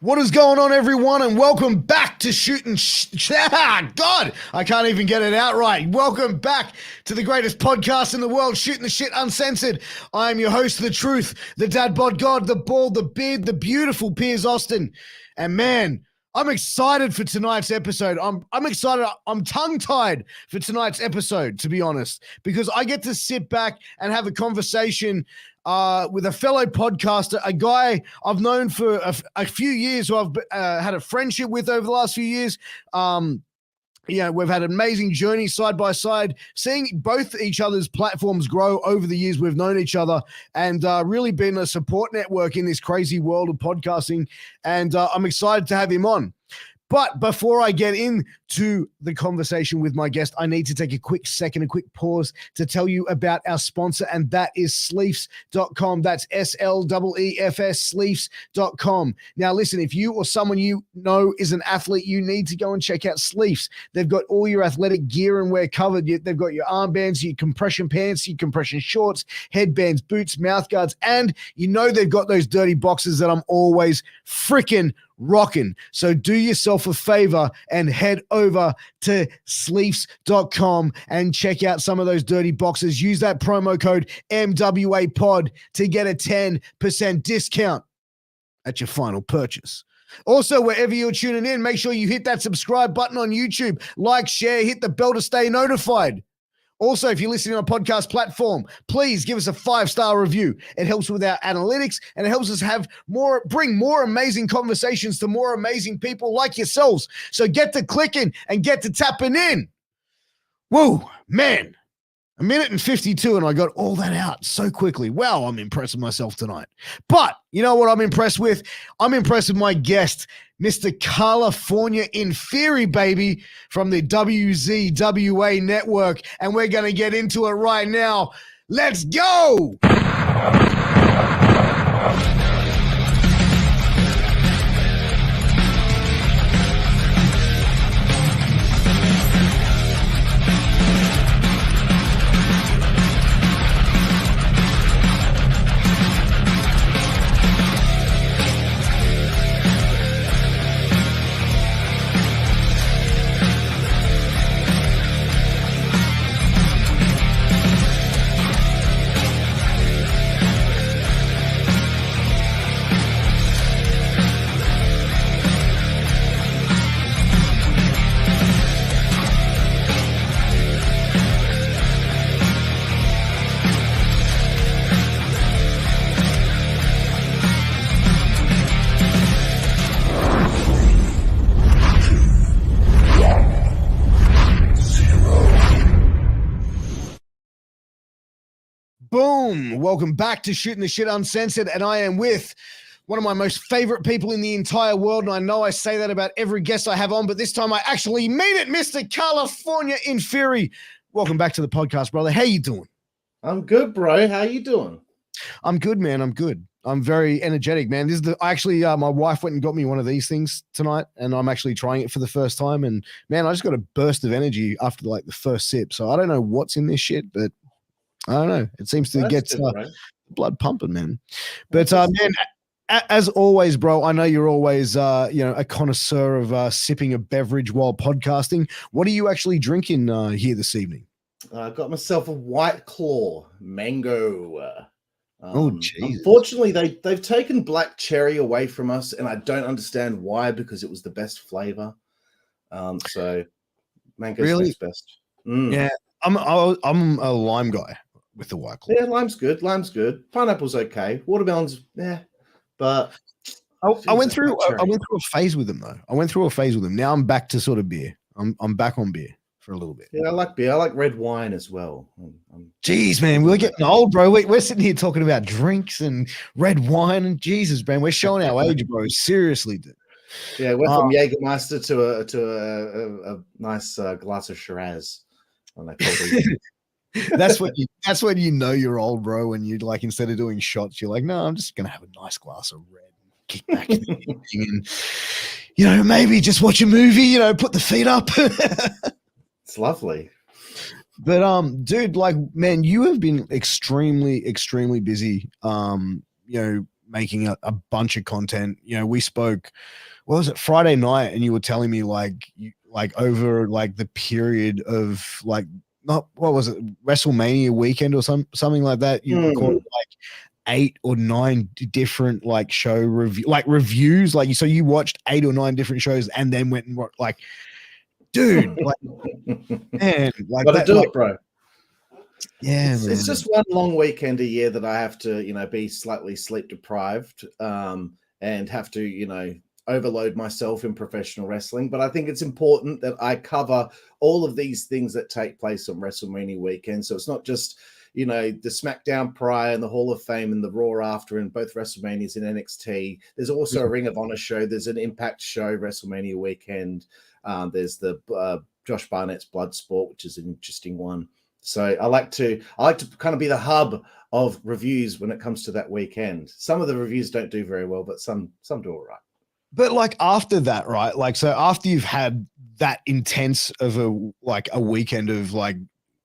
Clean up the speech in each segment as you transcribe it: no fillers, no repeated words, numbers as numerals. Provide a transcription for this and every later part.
What is going on, everyone, and welcome back to God, I can't even get it out right. Welcome back to the greatest podcast in the world, Shooting the Shit Uncensored. I am your host, the truth, the dad bod god, the bald, the beard, the beautiful Piers Austin. And man, I'm excited for tonight's episode. I'm excited. I'm tongue-tied for tonight's episode, to be honest, because I get to sit back and have a conversation with a fellow podcaster, a guy I've known for a few years, who I've had a friendship with over the last few years. We've had an amazing journey side by side, seeing both each other's platforms grow over the years we've known each other, and really been a support network in this crazy world of podcasting. And I'm excited to have him on. But before I get into the conversation with my guest, I need to take a quick pause to tell you about our sponsor, and that is Sleefs.com. That's SLEEFS, Sleefs.com. Now, listen, if you or someone you know is an athlete, you need to go and check out Sleefs. They've got all your athletic gear and wear covered. They've got your armbands, your compression pants, your compression shorts, headbands, boots, mouth guards, and they've got those dirty boxes that I'm always freaking rocking. So do yourself a favor and head over to sleefs.com and check out some of those dirty boxes. Use that promo code MWAPOD to get a 10% discount at your final purchase. Also, wherever you're tuning in, make sure you hit that subscribe button on YouTube, like, share, hit the bell to stay notified. Also, if you're listening on a podcast platform, please give us a 5-star review. It helps with our analytics, and it helps us bring more amazing conversations to more amazing people like yourselves. So get to clicking and get to tapping in. Whoa, man. 1:52, and I got all that out so quickly. Wow, I'm impressed with myself tonight. But you know what I'm impressed with? I'm impressed with my guest, Mr. Karlifornia Infirri, baby, from the WZWA network. And we're going to get into it right now. Let's go. Boom. Welcome back to Shooting the Shit Uncensored, and I am with one of my most favorite people in the entire world, and I know I say that about every guest I have on, but this time I actually mean it, Mr. Karlifornia Infirri. Welcome back to the podcast, brother. How you doing? I'm good, bro. How you doing? I'm good, man. I'm good. I'm very energetic, man. This is my wife went and got me one of these things tonight, and I'm actually trying it for the first time, and man, I just got a burst of energy after the first sip. So I don't know what's in this shit, but I don't know. It seems to get blood pumping, man. But man, as always, bro, I know you're always a connoisseur of sipping a beverage while podcasting. What are you actually drinking here this evening? I got myself a White Claw mango. Jesus. Unfortunately, they've taken black cherry away from us, and I don't understand why, because it was the best flavor. So mango's really best. Yeah, I'm a lime guy with the White Claw. Yeah, lime's good. Pineapple's okay. Watermelon's but I went through a phase with them though. Now I'm back to sort of beer. I'm back on beer for a little bit. Yeah, I like beer. I like red wine as well. Jeez, man, we're getting old, bro. We're sitting here talking about drinks and red wine, and Jesus, man, we're showing our age, bro. Seriously, dude. Yeah, went from Jägermeister to a nice glass of Shiraz. That's when you know you're old, bro. When you instead of doing shots, you're like, no, I'm just gonna have a nice glass of red, and kick back in the evening, and maybe just watch a movie. Put the feet up. It's lovely. But dude, man, you have been extremely, extremely busy. making a bunch of content. You know, we spoke, what was it, Friday night, and you were telling me like over like the period of like, not, what was it, WrestleMania weekend or something like that, you recorded like 8 or 9 different like show reviews, like so you watched 8 or 9 different shows and then went and like, dude, like, man, like gotta that, do like, it, bro. Yeah, it's just one long weekend a year that I have to, you know, be slightly sleep deprived, and have to, you know, overload myself in professional wrestling. But I think it's important that I cover all of these things that take place on WrestleMania weekend. So it's not just, you know, the SmackDown prior and the Hall of Fame and the Raw after, and both WrestleManias in NXT. There's also a Ring of Honor show. There's an Impact show WrestleMania weekend. There's the Josh Barnett's Bloodsport, which is an interesting one. So I like to kind of be the hub of reviews when it comes to that weekend. Some of the reviews don't do very well, but some do all right. But like after that, right? Like, so after you've had that intense of a weekend of like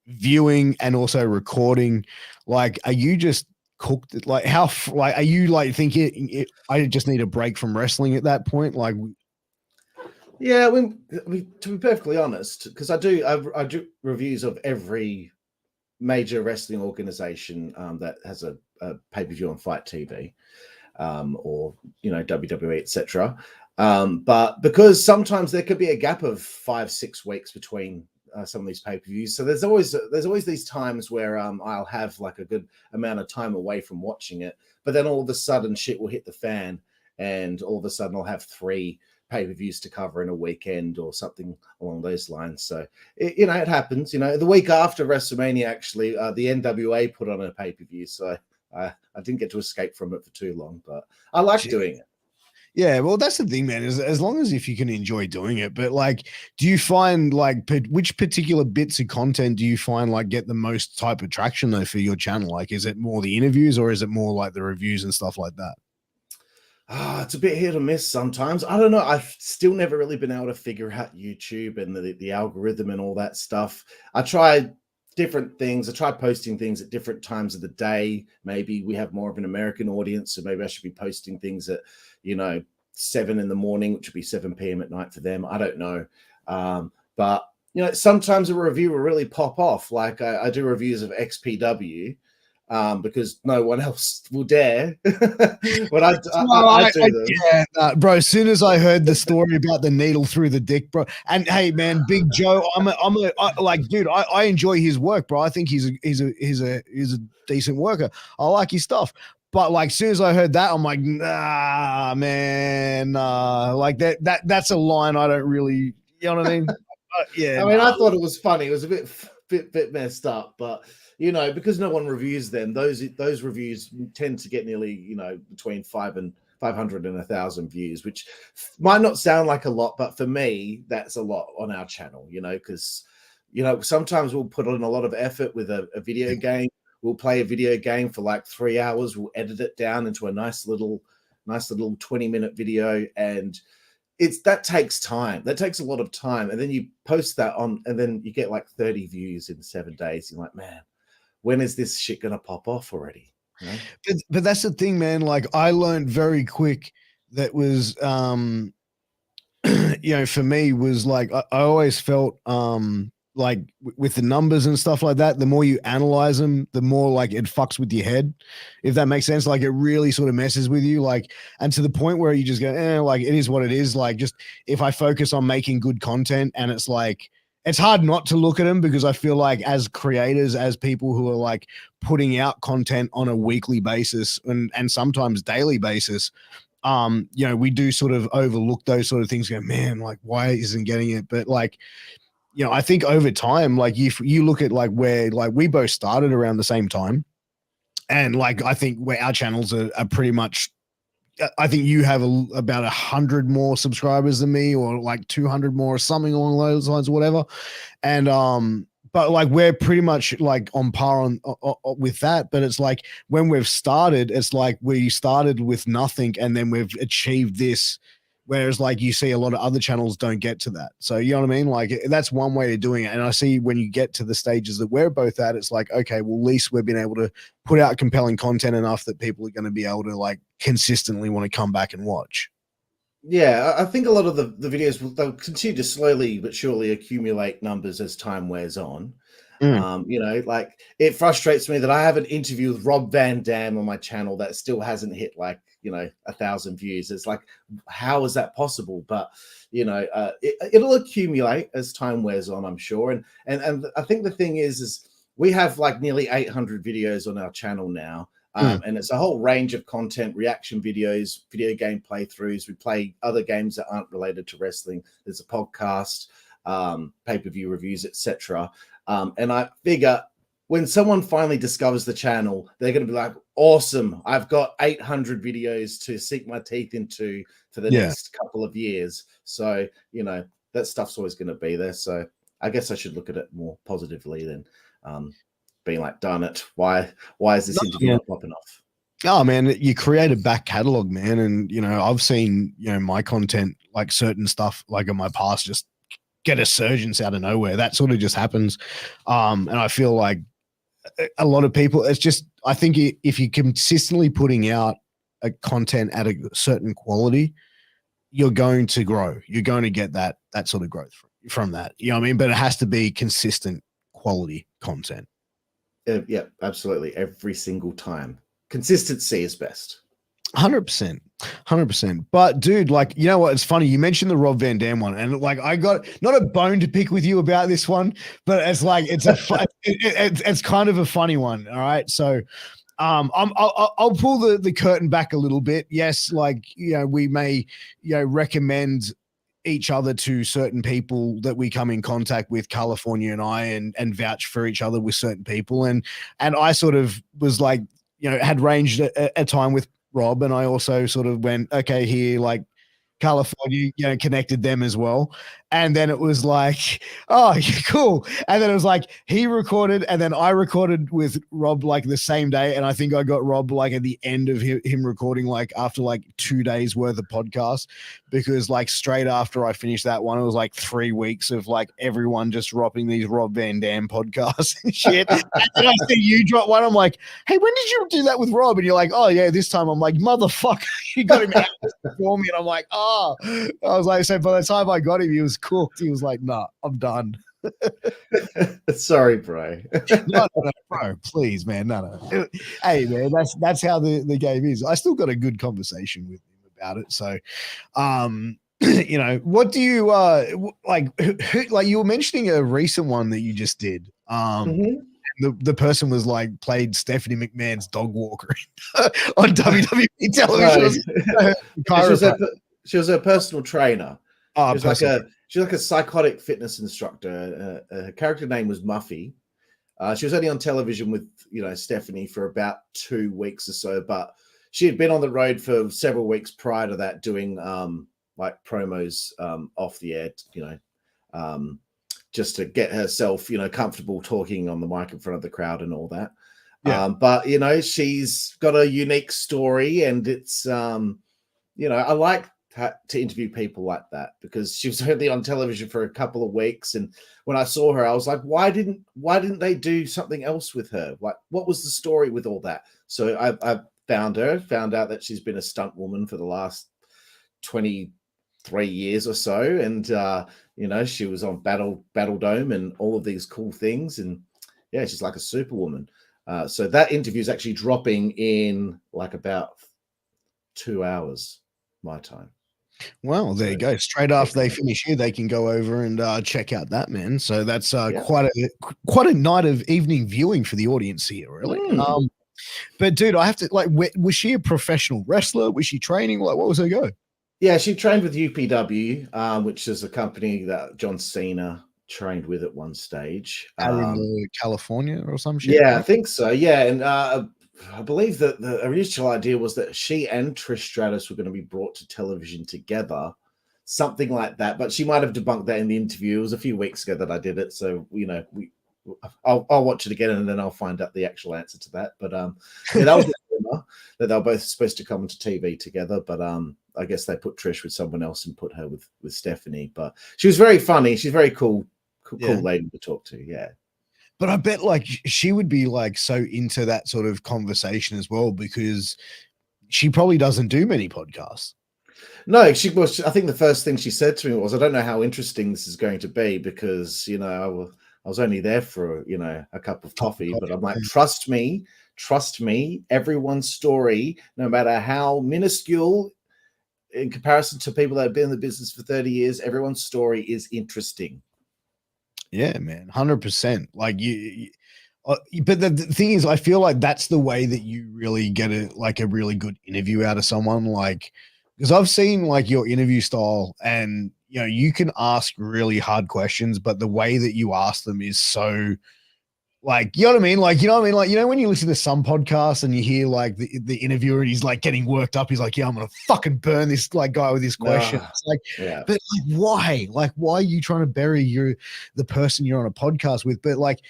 viewing and also recording, like, are you just cooked? Like, how, like, are you like thinking I just need a break from wrestling at that point? Like, yeah, I mean, to be perfectly honest, because I do reviews of every major wrestling organization that has a pay-per-view on Fight TV, or, you know, WWE, etc. But because sometimes there could be a gap of 5-6 weeks between some of these pay-per-views, so there's always these times where I'll have like a good amount of time away from watching it, but then all of a sudden shit will hit the fan, and all of a sudden I'll have 3 pay-per-views to cover in a weekend or something along those lines. So you know, it happens. You know, the week after WrestleMania, actually, the NWA put on a pay-per-view, so I didn't get to escape from it for too long, but I like doing it. Yeah, well, that's the thing, man, is as long as if you can enjoy doing it. But like, do you find like which particular bits of content do you find like get the most type of traction though for your channel? Like, is it more the interviews or is it more like the reviews and stuff like that? It's a bit hit or miss sometimes. I don't know. I've still never really been able to figure out YouTube and the algorithm and all that stuff. I tried different things. I tried posting things at different times of the day. Maybe we have more of an American audience, so maybe I should be posting things at, you know, 7 in the morning, which would be 7 p.m. at night for them. I don't know. But, you know, sometimes a review will really pop off. Like I do reviews of XPW, because no one else will dare. But I do them. Yeah, bro. As soon as I heard the story about the needle through the dick, bro, and hey, man, Big Joe, dude, I enjoy his work, bro. I think he's a decent worker. I like his stuff. But like, as soon as I heard that, I'm like, nah, man, nah. Like that's a line I don't really, you know what I mean? Yeah. I mean, I thought it was funny. It was a bit messed up, but you know, because no one reviews them, those reviews tend to get nearly, you know, between 500 and 1,000 views, which might not sound like a lot, but for me, that's a lot on our channel, you know, because, you know, sometimes we'll put in a lot of effort with a video game. We'll play a video game for like 3 hours. We'll edit it down into a nice little 20-minute video, and that takes time. That takes a lot of time, and then you post that on, and then you get like 30 views in 7 days. You're like, man, when is this shit gonna pop off already? You know? But that's the thing, man. Like, I learned very quick that was, you know, for me was like, I always felt, like with the numbers and stuff like that, the more you analyze them, the more like it fucks with your head, if that makes sense. Like, it really sort of messes with you, like, and to the point where you just go, like, it is what it is. Like, just if I focus on making good content, and it's like, it's hard not to look at them, because I feel like as creators, as people who are like putting out content on a weekly basis and sometimes daily basis, you know, we do sort of overlook those sort of things, go, man, like, why isn't getting it? But like, you know, I think over time, like, if you look at like where, like, we both started around the same time, and like, I think where our channels are pretty much, I think you have about 100 more subscribers than me, or like 200 more, or something along those lines, or whatever. And but like, we're pretty much like on par with that. But it's like, when we've started, it's like we started with nothing, and then we've achieved this. Whereas like, you see a lot of other channels don't get to that. So, you know what I mean? Like, that's one way of doing it. And I see when you get to the stages that we're both at, it's like, okay, well, at least we've been able to put out compelling content enough that people are going to be able to like consistently want to come back and watch. Yeah, I think a lot of the videos they'll continue to slowly but surely accumulate numbers as time wears on. You know, like it frustrates me that I have an interview with Rob Van Dam on my channel that still hasn't hit like, you know, 1,000 views. It's like, how is that possible? But you know, it'll accumulate as time wears on, I'm sure. And I think the thing is we have like nearly 800 videos on our channel now. And it's a whole range of content, reaction videos, video game playthroughs. We play other games that aren't related to wrestling. There's a podcast, pay-per-view reviews, etc. And I figure when someone finally discovers the channel, they're going to be like, awesome, I've got 800 videos to sink my teeth into for the next couple of years. So, you know, that stuff's always going to be there. So I guess I should look at it more positively than being like, darn it, why is this interview not popping off? Oh man, you create a back catalog, man. And you know, I've seen, you know, my content, like certain stuff like in my past just get a resurgence out of nowhere. That sort of just happens. And I feel like a lot of people, it's just, I think if you're consistently putting out a content at a certain quality, you're going to grow. You're going to get that sort of growth from that. You know what I mean? But it has to be consistent quality content. Yeah, absolutely. Every single time. Consistency is best. 100%. 100%. But dude, like, you know what? It's funny. You mentioned the Rob Van Dam one, and like, I got not a bone to pick with you about this one, but it's like, it's it's kind of a funny one. All right. So, I'll pull the curtain back a little bit. Yes. Like, you know, we may, you know, recommend each other to certain people that we come in contact with, Karlifornia and I, and vouch for each other with certain people. And I sort of was like, you know, had ranged a time with Rob, and I also sort of went, okay, here, like Karlifornia, you know, connected them as well. And then it was like, oh, cool. And then it was like he recorded, and then I recorded with Rob like the same day. And I think I got Rob like at the end of him recording, like after like 2 days worth of podcast, because like straight after I finished that one, it was like 3 weeks of like everyone just dropping these Rob Van Dam podcasts and shit. And then I see you drop one. I'm like, hey, when did you do that with Rob? And you're like, oh yeah, this time. I'm like, motherfucker, you got him out for me. And I'm like, oh, I was like, so by the time I got him, he was cooked. He was like, nah, I'm done. Sorry, bro. No, bro, please, man. No. Hey, man, that's how the game is. I still got a good conversation with him about it. So, you know, what do you like? Like you were mentioning a recent one that you just did. The person was like played Stephanie McMahon's dog walker on WWE television. She was a personal trainer. Oh, she was like a psychotic fitness instructor. Her character name was Muffy. She was only on television with, you know, Stephanie for about 2 weeks or so, but she had been on the road for several weeks prior to that doing like promos off the air, you know, just to get herself, you know, comfortable talking on the mic in front of the crowd and all that. Yeah. But, you know, she's got a unique story, and it's, you know, I like to interview people like that because she was only on television for a couple of weeks. And when I saw her, I was like, why didn't they do something else with her? Like, what was the story with all that? So I found out that she's been a stunt woman for the last 23 years or so. And, you know, she was on Battle Dome and all of these cool things. And yeah, she's like a superwoman. So that interview is actually dropping in like about 2 hours my time. Well, there you go. Straight after they finish here, they can go over and check out that, man. So that's quite a night of evening viewing for the audience here, really. But dude, I have to like, was she a professional wrestler? Was she training? Like, what was her go? Yeah, she trained with UPW, which is a company that John Cena trained with at one stage. Out in California or some shit. Yeah, right? I think so. Yeah, and I believe that the original idea was that she and Trish Stratus were going to be brought to television together, something like that. But she might have debunked that in the interview. It was a few weeks ago that I did it, so you know, I'll watch it again and then I'll find out the actual answer to that. But yeah, that was the rumor that they were both supposed to come onto TV together. But I guess they put Trish with someone else and put her with Stephanie. But she was very funny. She's very cool lady to talk to. Yeah. But I bet like she would be like so into that sort of conversation as well, because she probably doesn't do many podcasts. No, she was. I think the first thing she said to me was, "I don't know how interesting this is going to be because I was only there for a cup of coffee." But I'm like, trust me, everyone's story, no matter how minuscule in comparison to people that have been in the business for 30 years, everyone's story is interesting. Yeah, man, 100%. Like but the thing is, I feel like that's the way that you really get a really good interview out of someone. Like, because I've seen like your interview style, and you can ask really hard questions, but the way that you ask them is so, like, you know what I mean? Like, you know what I mean? Like, when you listen to some podcasts and you hear like the interviewer and he's like getting worked up, he's like, yeah, I'm gonna fucking burn this like guy with this question. It's like, but like, why? Like, why are you trying to bury the person you're on a podcast with? But like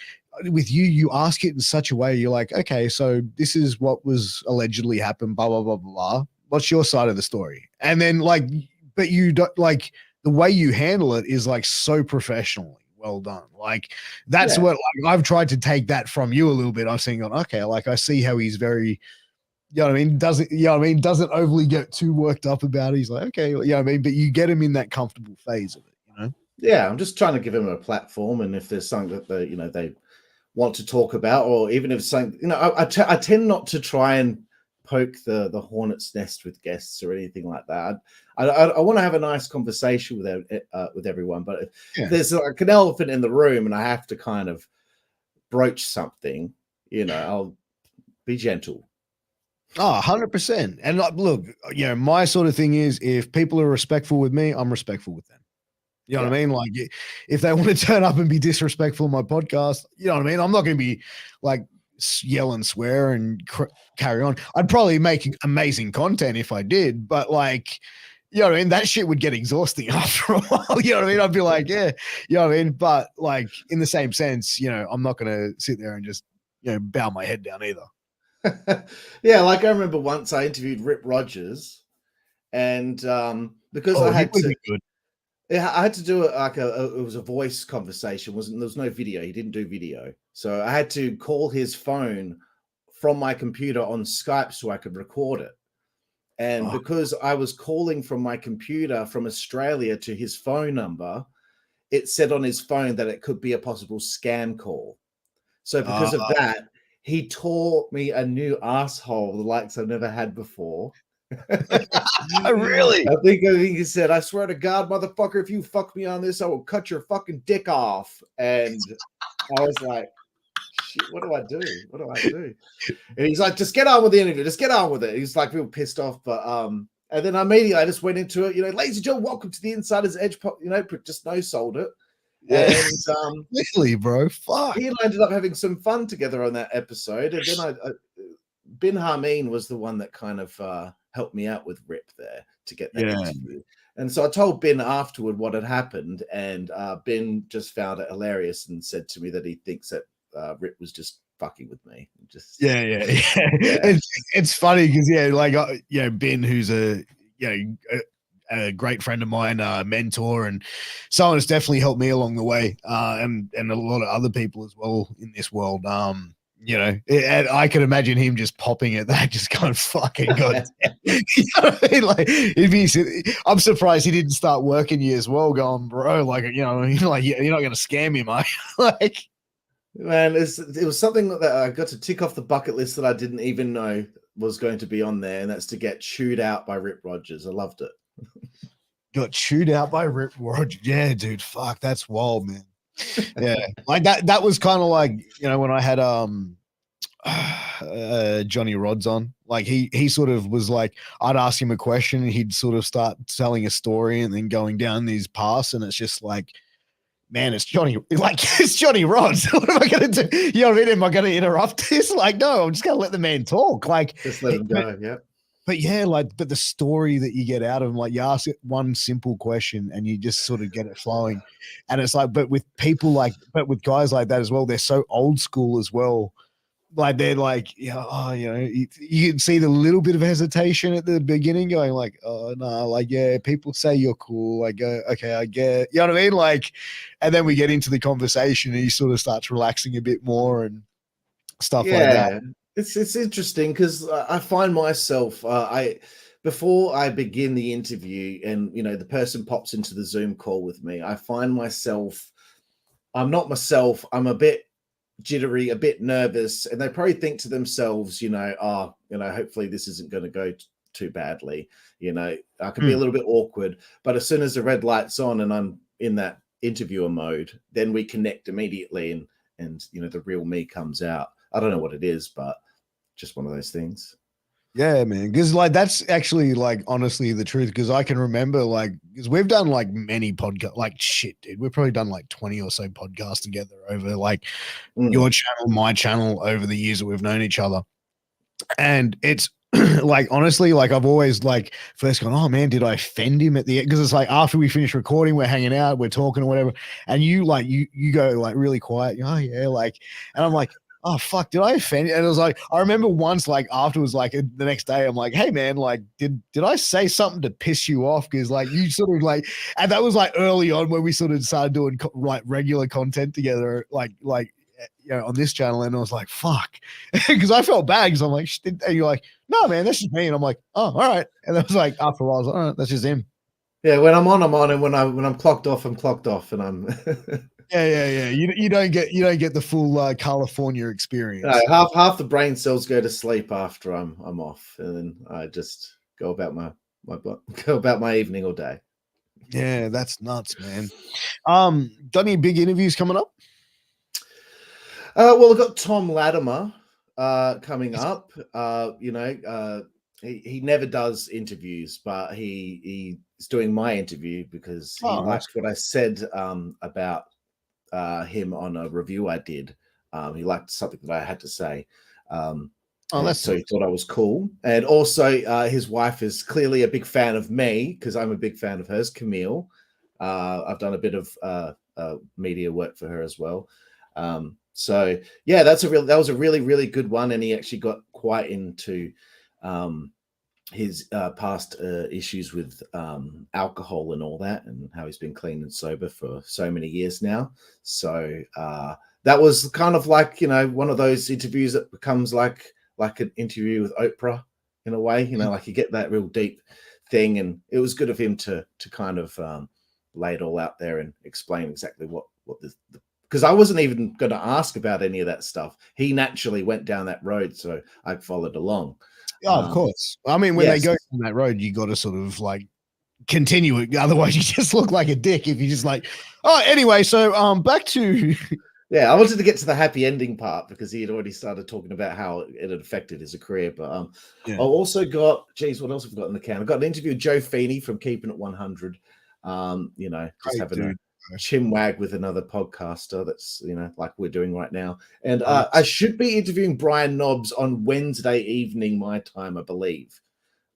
with you ask it in such a way, you're like, okay, so this is what was allegedly happened, blah, blah, blah, blah. What's your side of the story? And then like, but you don't, like, the way you handle it is like so professionally well done. Like, that's what, like, I've tried to take that from you a little bit. I'm saying, okay, like, I see how he's very, you know what I mean? Doesn't overly get too worked up about it. He's like, okay, you know what I mean? But you get him in that comfortable phase of it, Yeah, I'm just trying to give him a platform. And if there's something that they want to talk about, or even if something, I tend not to try and poke the hornet's nest with guests or anything like that. I want to have a nice conversation with everyone, but if there's like an elephant in the room and I have to kind of broach something, I'll be gentle. Oh, 100%. And look, my sort of thing is, if people are respectful with me, I'm respectful with them. You know what I mean? Like, if they want to turn up and be disrespectful on my podcast, you know what I mean? I'm not going to be like yell and swear and carry on. I'd probably make amazing content if I did, but like, you know what I mean? That shit would get exhausting after a while. You know what I mean? I'd be like, yeah, you know what I mean? But like, in the same sense, I'm not going to sit there and just, bow my head down either. Yeah. Like, I remember once I interviewed Rip Rogers, and because I had to, yeah, I had to do it like it was a voice conversation. There was no video. He didn't do video. So I had to call his phone from my computer on Skype so I could record it. And because I was calling from my computer from Australia to his phone number, it said on his phone that it could be a possible scam call. So because of that, he taught me a new asshole, the likes I've never had before. Really? I think he said, "I swear to God, motherfucker, if you fuck me on this, I will cut your fucking dick off." And I was like, shit, what do I do? What do I do? And he's like, just get on with the interview. Just get on with it. He's like real pissed off. But and then immediately I just went into it, ladies and gentlemen, welcome to the Insider's Edge, just no-sold it. Yeah. And really, bro, fuck. He ended up having some fun together on that episode. And then Ben Harmeen was the one that kind of helped me out with Rip there to get that interview. And so I told Ben afterward what had happened, and Ben just found it hilarious and said to me that he thinks that Rip was just fucking with me. Yeah. It's funny because Ben, who's a great friend of mine, mentor, and someone has definitely helped me along the way, and a lot of other people as well in this world. And I could imagine him just popping at that, just going, fucking God. You know what I mean? Like, I'm surprised he didn't start working you as well, going, bro, like, you're not going to scam him, mate. Like, man, it was something that I got to tick off the bucket list that I didn't even know was going to be on there, and that's to get chewed out by Rip Rogers. I loved it. Got chewed out by Rip Rogers. Yeah, dude, fuck, that's wild, man. Yeah, like that was kind of like, when I had Johnny Rods on, like he sort of was like, I'd ask him a question and he'd sort of start telling a story and then going down these paths, and it's just like, man, it's Johnny Rods. What am I going to do? You know what I mean? Am I going to interrupt this? Like, no, I'm just going to let the man talk. Like, just let him go. Yeah. But yeah, but the story that you get out of him, like, you ask it one simple question and you just sort of get it flowing. And it's like, but with guys like that as well, they're so old school as well. Like, they're like, you can see the little bit of hesitation at the beginning going like, oh no, like, yeah, people say you're cool. Like, okay, I get, you know what I mean? Like, and then we get into the conversation and he sort of starts relaxing a bit more and stuff like that. It's interesting because I find myself before I begin the interview and the person pops into the Zoom call with me, I find myself I'm not myself. I'm a bit jittery, a bit nervous, and they probably think to themselves, hopefully this isn't going to go too badly. I can be a little bit awkward, but as soon as the red light's on and I'm in that interviewer mode, then we connect immediately, and the real me comes out. I don't know what it is, but just one of those things. Yeah, man. Because like that's actually like honestly the truth. Because I can remember because we've done like many podcasts, like shit, dude. We've probably done like 20 or so podcasts together over like your channel, my channel over the years that we've known each other. And it's like honestly, like I've always like first gone, oh man, did I offend him at the end? Because it's like after we finish recording, we're hanging out, we're talking or whatever, and you like you go like really quiet, oh yeah, like, and I'm like, oh fuck, did I offend you? And it was like I remember once, like afterwards, like the next day, I'm like, hey man, like did I say something to piss you off? Because like you sort of like, and that was like early on when we sort of started doing like regular content together, like on this channel, and I was like, fuck, because I felt bad because I'm like, and you're like, no man, that's just me, and I'm like, oh, all right, and that was like after a while, I was like, all right, that's just him. Yeah, when I'm on, I'm on, and when I'm clocked off, I'm clocked off, and I'm. Yeah. You don't get the full Karlifornia experience. No, half the brain cells go to sleep after I'm off, and then I just go about my evening or day. Yeah, that's nuts, man. Got any big interviews coming up? Well, I've got Tom Latimer coming up. He never does interviews, but he's doing my interview because he liked what I said about him on a review I did. He liked something that I had to say. So he thought I was cool. And also his wife is clearly a big fan of me because I'm a big fan of hers, Camille. I've done a bit of media work for her as well. So yeah, that was a really, really good one. And he actually got quite into his past issues with alcohol and all that, and how he's been clean and sober for so many years now. So that was kind of like, one of those interviews that becomes like an interview with Oprah in a way, like you get that real deep thing. And it was good of him to kind of lay it all out there and explain exactly what because I wasn't even going to ask about any of that stuff. He naturally went down that road, so I followed along. Oh, of course. I mean, when they go down that road, you got to sort of like continue it. Otherwise, you just look like a dick if you just like, oh, anyway. So, back to. Yeah, I wanted to get to the happy ending part because he had already started talking about how it had affected his career. But I also got, what else have I got in the can? I got an interview with Joe Feeney from Keeping It 100. Just having a chin wag with another podcaster that's like we're doing right now. And I should be interviewing Brian Nobbs on Wednesday evening my time, I believe.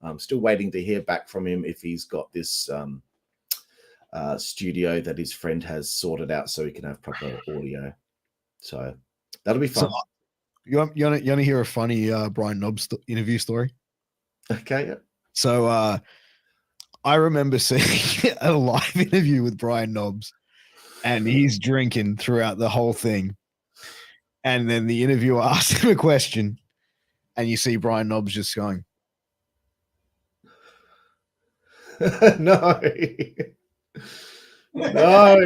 I'm still waiting to hear back from him if he's got this studio that his friend has sorted out so he can have proper audio. So that'll be fun. So, you want to hear a funny Brian Nobbs interview story? Okay, yeah. So I remember seeing a live interview with Brian Nobbs, and he's drinking throughout the whole thing. And then the interviewer asked him a question, and you see Brian Nobbs just going, no. No.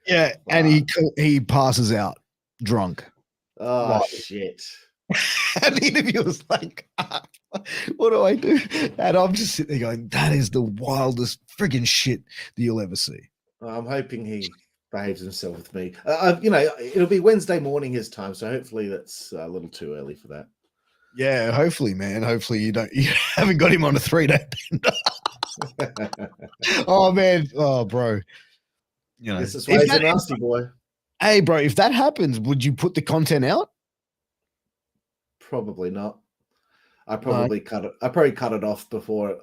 Yeah, and he passes out drunk. Oh, shit. And the interviewer's like, what do I do? And I'm just sitting there going, that is the wildest friggin' shit that you'll ever see. I'm hoping he behaves himself with me. It'll be Wednesday morning his time, so hopefully that's a little too early for that. Yeah, hopefully, man. Hopefully you haven't got him on a 3-day bender. Oh, man. Oh, bro. This is why he's a nasty boy. Hey, bro, if that happens, would you put the content out? Probably not. I probably cut it off before.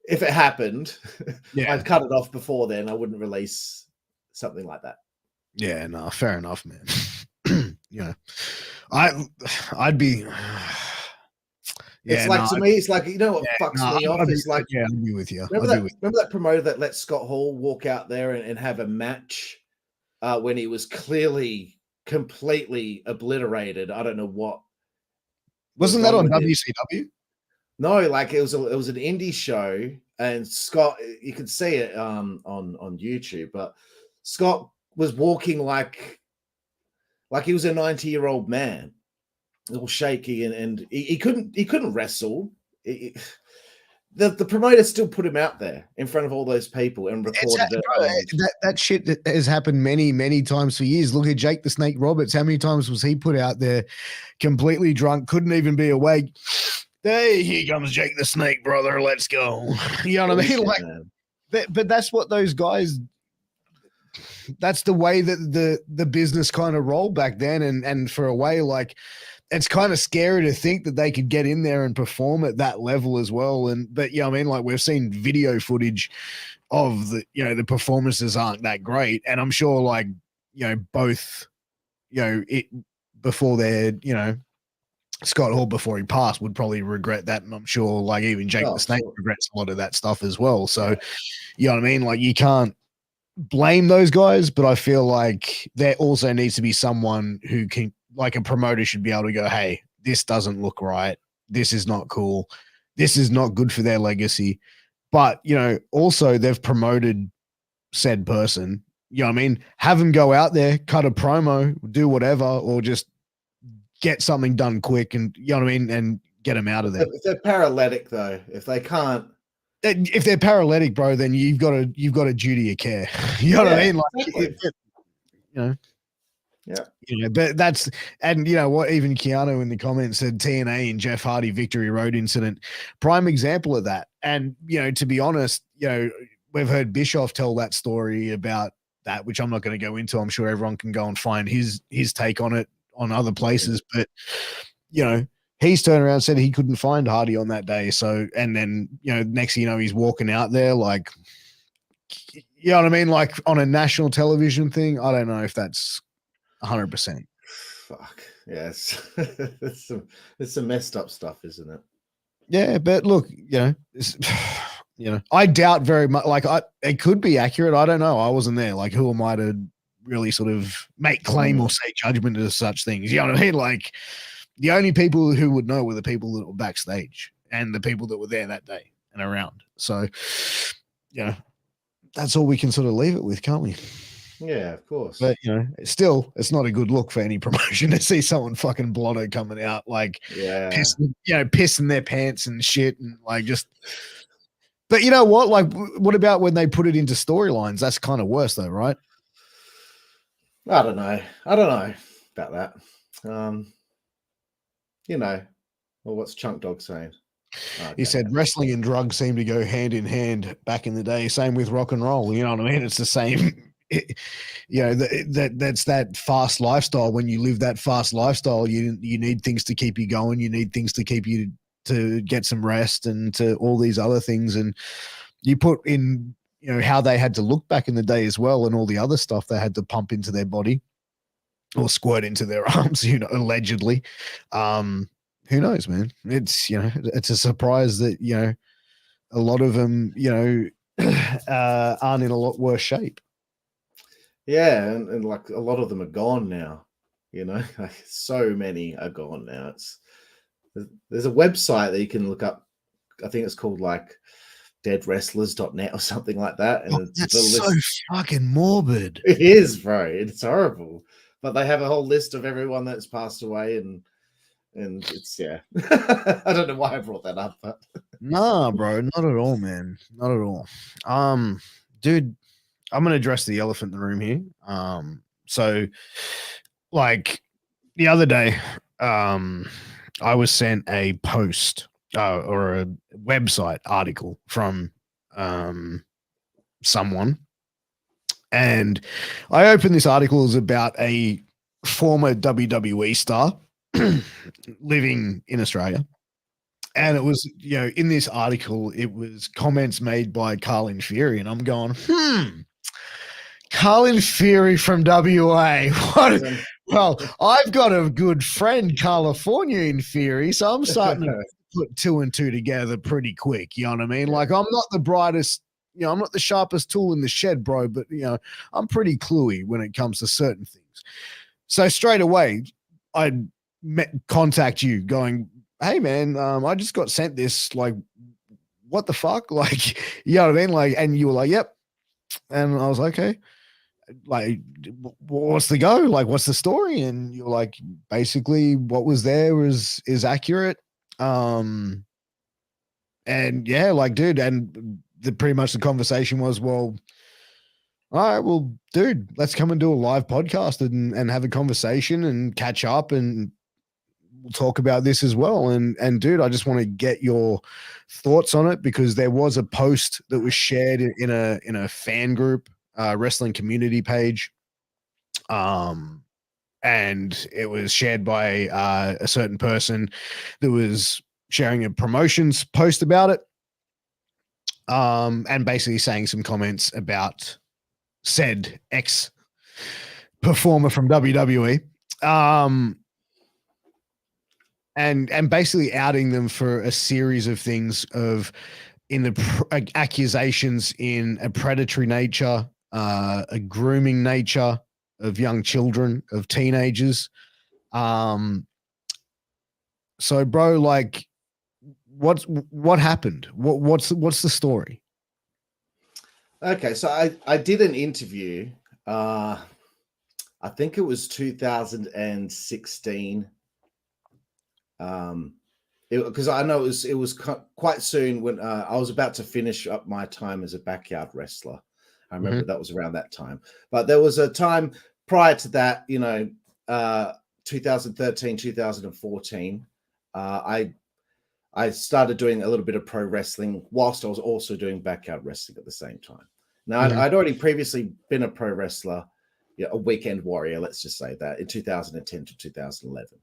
If it happened, I'd cut it off before then. I wouldn't release something like that. Yeah, no, fair enough, man. I'd be. It's like to me, it's like what fucks me off is like I'll be with you. Remember that promoter that let Scott Hall walk out there and have a match when he was clearly completely obliterated. I don't know what Wasn't that on WCW? No, like it was an indie show, and Scott, you could see it on YouTube, but Scott was walking like he was a 90-year-old man, all shaky, and he couldn't wrestle. The promoter still put him out there in front of all those people and recorded it. Bro, that shit has happened many times for years. Look at Jake the Snake Roberts. How many times was he put out there completely drunk, couldn't even be awake? Hey, here comes Jake the Snake, brother. Let's go. You know what I mean? Like, but that's what those guys. That's the way that the business kind of rolled back then, and for a way, like, it's kind of scary to think that they could get in there and perform at that level as well. But I mean, like, we've seen video footage of the performances aren't that great, and I'm sure, like, both, it before they're, Scott Hall before he passed would probably regret that, and I'm sure, like, even Jake the Snake regrets a lot of that stuff as well. So, you know what I mean? Like, you can't blame those guys, but I feel like there also needs to be someone who can, like, a promoter should be able to go, hey, this doesn't look right. This is not cool. This is not good for their legacy. But, also they've promoted said person, you know what I mean? Have them go out there, cut a promo, do whatever, or just get something done quick, and, you know what I mean? And get them out of there. If they're paralytic, though, if they can't. If they're paralytic, bro, then you've got a duty of care. You know what I mean? Like, exactly. Yeah. But that's, and you know what, even Keanu in the comments said TNA and Jeff Hardy Victory Road incident, prime example of that. And, to be honest, we've heard Bischoff tell that story about that, which I'm not going to go into. I'm sure everyone can go and find his take on it on other places. But, he's turned around and said he couldn't find Hardy on that day. So, and then, next thing you know, he's walking out there like, you know what I mean? Like on a national television thing. I don't know if that's 100%. Fuck. Yes. It's some messed up stuff, isn't it? Yeah. But look, I doubt very much, like, it could be accurate. I don't know. I wasn't there. Like, who am I to really sort of make claim or say judgment to such things? You know what I mean? Like, the only people who would know were the people that were backstage and the people that were there that day and around. So, that's all we can sort of leave it with, can't we? Yeah, of course. But, still, it's not a good look for any promotion to see someone fucking blotto coming out, like, pissing their pants and shit, and like, just. But you know what? Like, what about when they put it into storylines? That's kind of worse, though, right? I don't know about that. Well, what's Chunk Dog saying? Okay. He said wrestling and drugs seem to go hand in hand back in the day. Same with rock and roll. You know what I mean? It's the same. That's that fast lifestyle. When you live that fast lifestyle, you need things to keep you going. You need things to keep you to get some rest and to all these other things. And you put in, how they had to look back in the day as well, and all the other stuff they had to pump into their body or squirt into their arms, allegedly. Who knows, man? It's, it's a surprise that, a lot of them, aren't in a lot worse shape. Yeah. And like a lot of them are gone now, like so many are gone now. There's a website that you can look up. I think it's called like deadwrestlers.net or something like that. And that's so fucking morbid. It is, bro. It's horrible. But they have a whole list of everyone that's passed away, and it's, yeah. I don't know why I brought that up, but nah, bro, not at all, man. Not at all. Dude, I'm gonna address the elephant in the room here. So like the other day, I was sent a post or a website article from someone. And I opened this article as about a former WWE star living in Australia. And it was, in this article, it was comments made by Karlifornia. And I'm going, Karlifornia from WA. Well, I've got a good friend, Karlifornia Infirri, so I'm starting to put two and two together pretty quick. You know what I mean? Like, I'm not the brightest, I'm not the sharpest tool in the shed, bro, but, I'm pretty cluey when it comes to certain things. So straight away, I'd contact you going, hey man, I just got sent this, like, what the fuck? Like, you know what I mean? Like, and you were like, yep. And I was like, okay, like, what's the go? Like, what's the story? And you're like, basically what was there is accurate. Um, and yeah, like, dude, and pretty much the conversation was, well, all right, well, dude, let's come and do a live podcast and have a conversation and catch up, and we'll talk about this as well. And dude, I just want to get your thoughts on it, because there was a post that was shared in a fan group, wrestling community page. And it was shared by a certain person that was sharing a promotions post about it. And basically saying some comments about said ex performer from WWE. And basically outing them for a series of things of accusations in a predatory nature, a grooming nature of young children, of teenagers. So bro, like, what happened? What's the story? Okay, so I did an interview. I think it was 2016. Because I know it was quite soon when I was about to finish up my time as a backyard wrestler. I remember that was around that time. But there was a time prior to that, 2013, 2014. I started doing a little bit of pro wrestling whilst I was also doing backyard wrestling at the same time. Now, I'd already previously been a pro wrestler, a weekend warrior, let's just say that, in 2010 to 2011.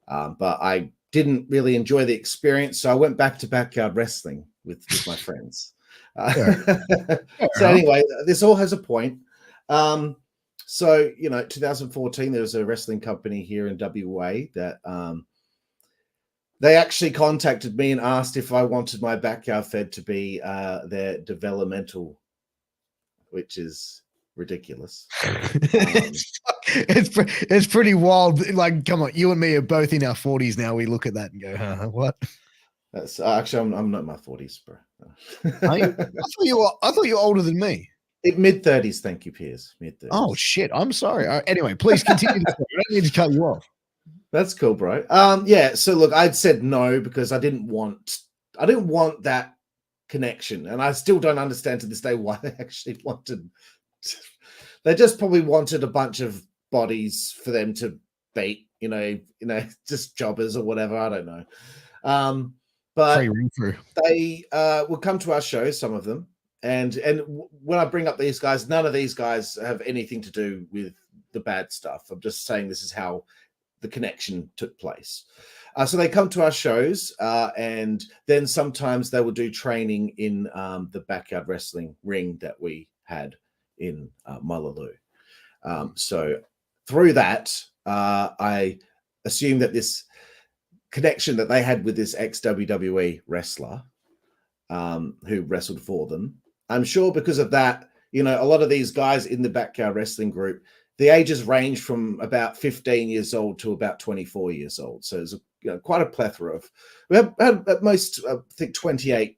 But I didn't really enjoy the experience, so I went back to backyard wrestling with my friends. So anyway, this all has a point. So 2014, there was a wrestling company here in WA that they actually contacted me and asked if I wanted my backyard fed to be their developmental, which is ridiculous. It's pretty wild. Like, come on, you and me are both in our 40s now. We look at that and go, huh, what? That's actually, I'm not in my 40s, bro. I thought you were older than me. Mid 30s, thank you, Piers. Mid 30s. Oh shit, I'm sorry. Anyway, please continue. I don't need to cut you off. That's cool, bro. Yeah. So look, I'd said no because I didn't want that connection, and I still don't understand to this day why they actually wanted. They just probably wanted a bunch of bodies for them to beat, just jobbers or whatever. I don't know. But they would come to our shows, some of them, and when I bring up these guys, none of these guys have anything to do with the bad stuff. I'm just saying this is how the connection took place. So they come to our shows, and then sometimes they will do training in the backyard wrestling ring that we had in Mullaloo. So through that, I assume that this connection that they had with this ex-WWE wrestler who wrestled for them, I'm sure because of that, a lot of these guys in the backyard wrestling group, the ages range from about 15 years old to about 24 years old. So there's quite a plethora of, we had at most, I think, 28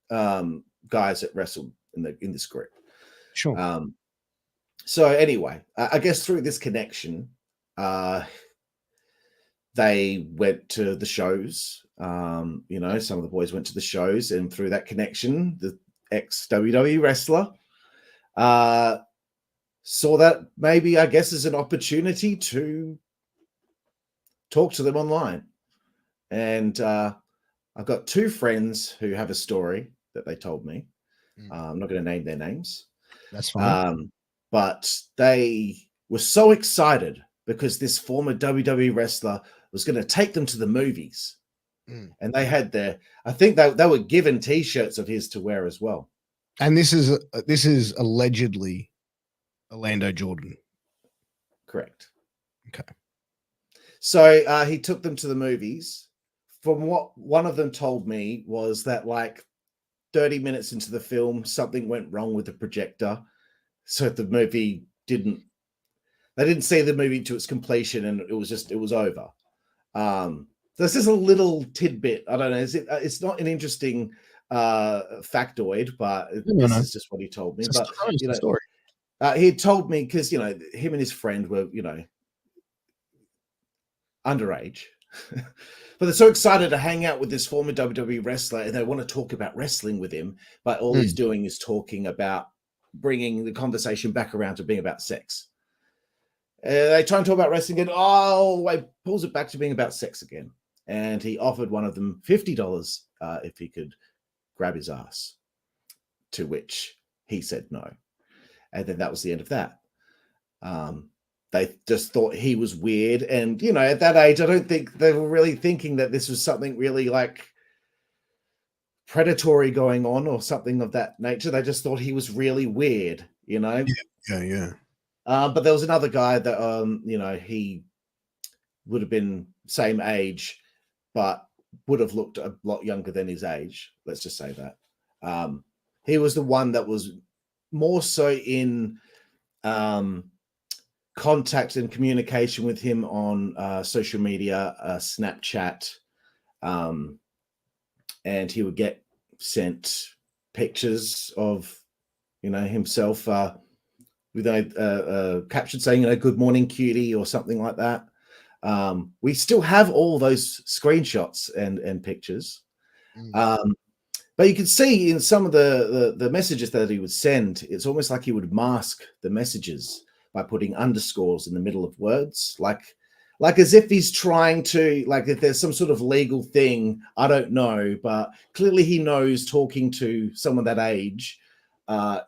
guys that wrestled in this group. Sure. So anyway, I guess through this connection, they went to the shows. Some of the boys went to the shows, and through that connection, the ex-WWE wrestler saw that maybe, I guess, as an opportunity to talk to them online. And I've got two friends who have a story that they told me. I'm not going to name their names. That's fine. But they were so excited because this former WWE wrestler was going to take them to the movies. And they had I think they were given T-shirts of his to wear as well. And this is allegedly Orlando Jordan. Correct. Okay. So he took them to the movies. From what one of them told me was that, like, 30 minutes into the film, something went wrong with the projector. So the movie they didn't see the movie to its completion, and it was over. There's just a little tidbit. I don't know. It's not an interesting factoid, but No, this no. is just what he told me. It's But it's you a know, story. he told me because him and his friend were underage. But they're so excited to hang out with this former WWE wrestler and they want to talk about wrestling with him. But all he's doing is talking about bringing the conversation back around to being about sex. They try and talk about wrestling and all the way pulls it back to being about sex again. And he offered one of them $50 if he could grab his ass, to which he said no. And then that was the end of that. They just thought he was weird. And, at that age, I don't think they were really thinking that this was something really like predatory going on or something of that nature. They just thought he was really weird, Yeah. But there was another guy that, he would have been same age, but would have looked a lot younger than his age. Let's just say that. He was the one that was more so in contact and communication with him on social media, Snapchat, and he would get sent pictures of himself with a caption saying good morning cutie or something like that. We still have all those screenshots and pictures. But you can see in some of the messages that he would send, it's almost like he would mask the messages by putting underscores in the middle of words, like as if he's trying to, like if there's some sort of legal thing, I don't know, but clearly he knows talking to someone that age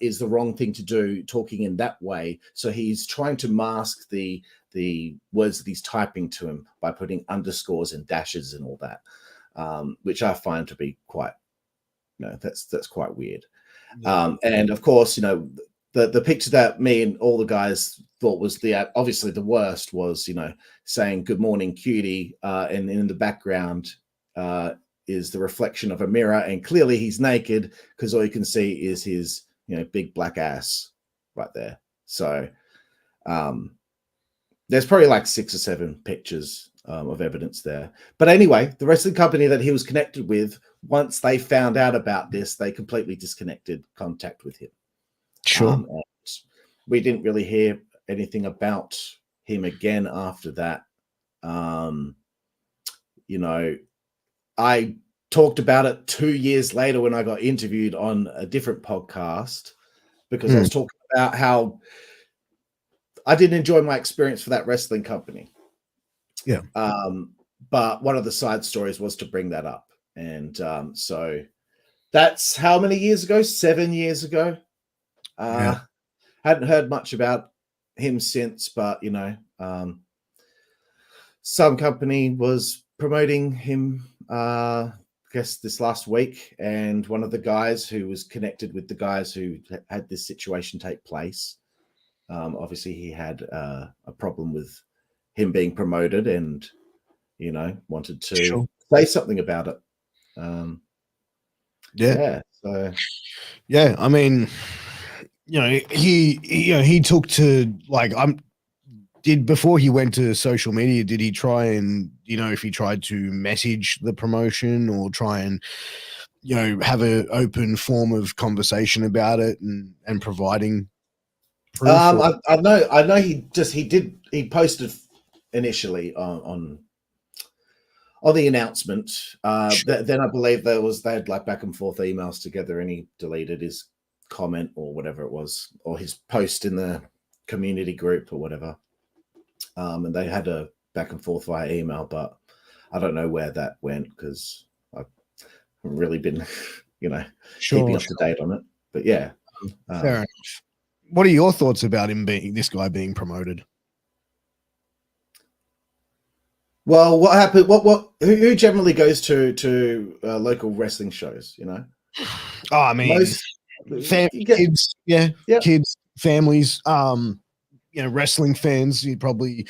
is the wrong thing to do, talking in that way. So he's trying to mask the words that he's typing to him by putting underscores and dashes and all that, which I find to be quite, that's quite weird. Yeah. And of course, the picture that me and all the guys thought was obviously the worst was, saying good morning cutie, and in the background is the reflection of a mirror, and clearly he's naked because all you can see is his big black ass right there. So there's probably like 6 or 7 pictures of evidence there. But anyway, the wrestling company that he was connected with, once they found out about this, they completely disconnected contact with him. Sure. And we didn't really hear anything about him again after that. I talked about it 2 years later when I got interviewed on a different podcast because I was talking about how I didn't enjoy my experience for that wrestling company. Yeah. But one of the side stories was to bring that up. And so that's how many years ago? 7 years ago. Hadn't heard much about him since, but some company was promoting him, I guess this last week, and one of the guys who was connected with the guys who had this situation take place, obviously he had a problem with him being promoted and wanted to say something about it. I mean, he took to before he went to social media, did he try and, if he tried to message the promotion or try and, have an open form of conversation about it and providing proof? I know he posted initially on the announcement. Then I believe they had like back and forth emails together, and he deleted his comment or whatever it was, or his post in the community group or whatever. And they had a back and forth via email, but I don't know where that went because I've really been, keeping up to date on it. But yeah, fair enough. What are your thoughts about this guy being promoted? Well, what happened? Who generally goes to local wrestling shows? Oh, I mean, kids, kids, families. Wrestling fans. You probably,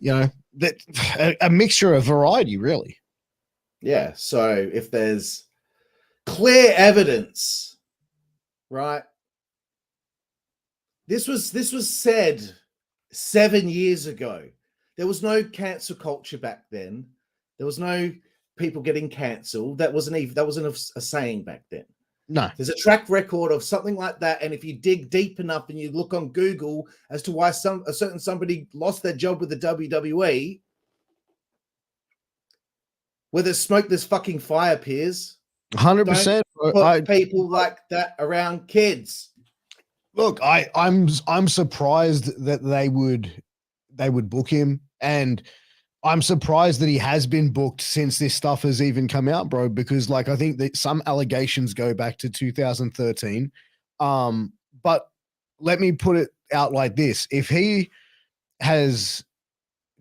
that a mixture of variety, really. Yeah. So if there's clear evidence, right? This was said 7 years ago. There was no cancel culture back then. There was no people getting cancelled. That wasn't a saying back then. No. There's a track record of something like that, and if you dig deep enough and you look on Google as to why a certain somebody lost their job with the WWE, where there's smoke, there's fucking fire, Piers. 100%. Put people like that around kids. Look, I'm surprised that they would book him, and I'm surprised that he has been booked since this stuff has even come out, bro, because like I think that some allegations go back to 2013. But let me put it out like this. If he has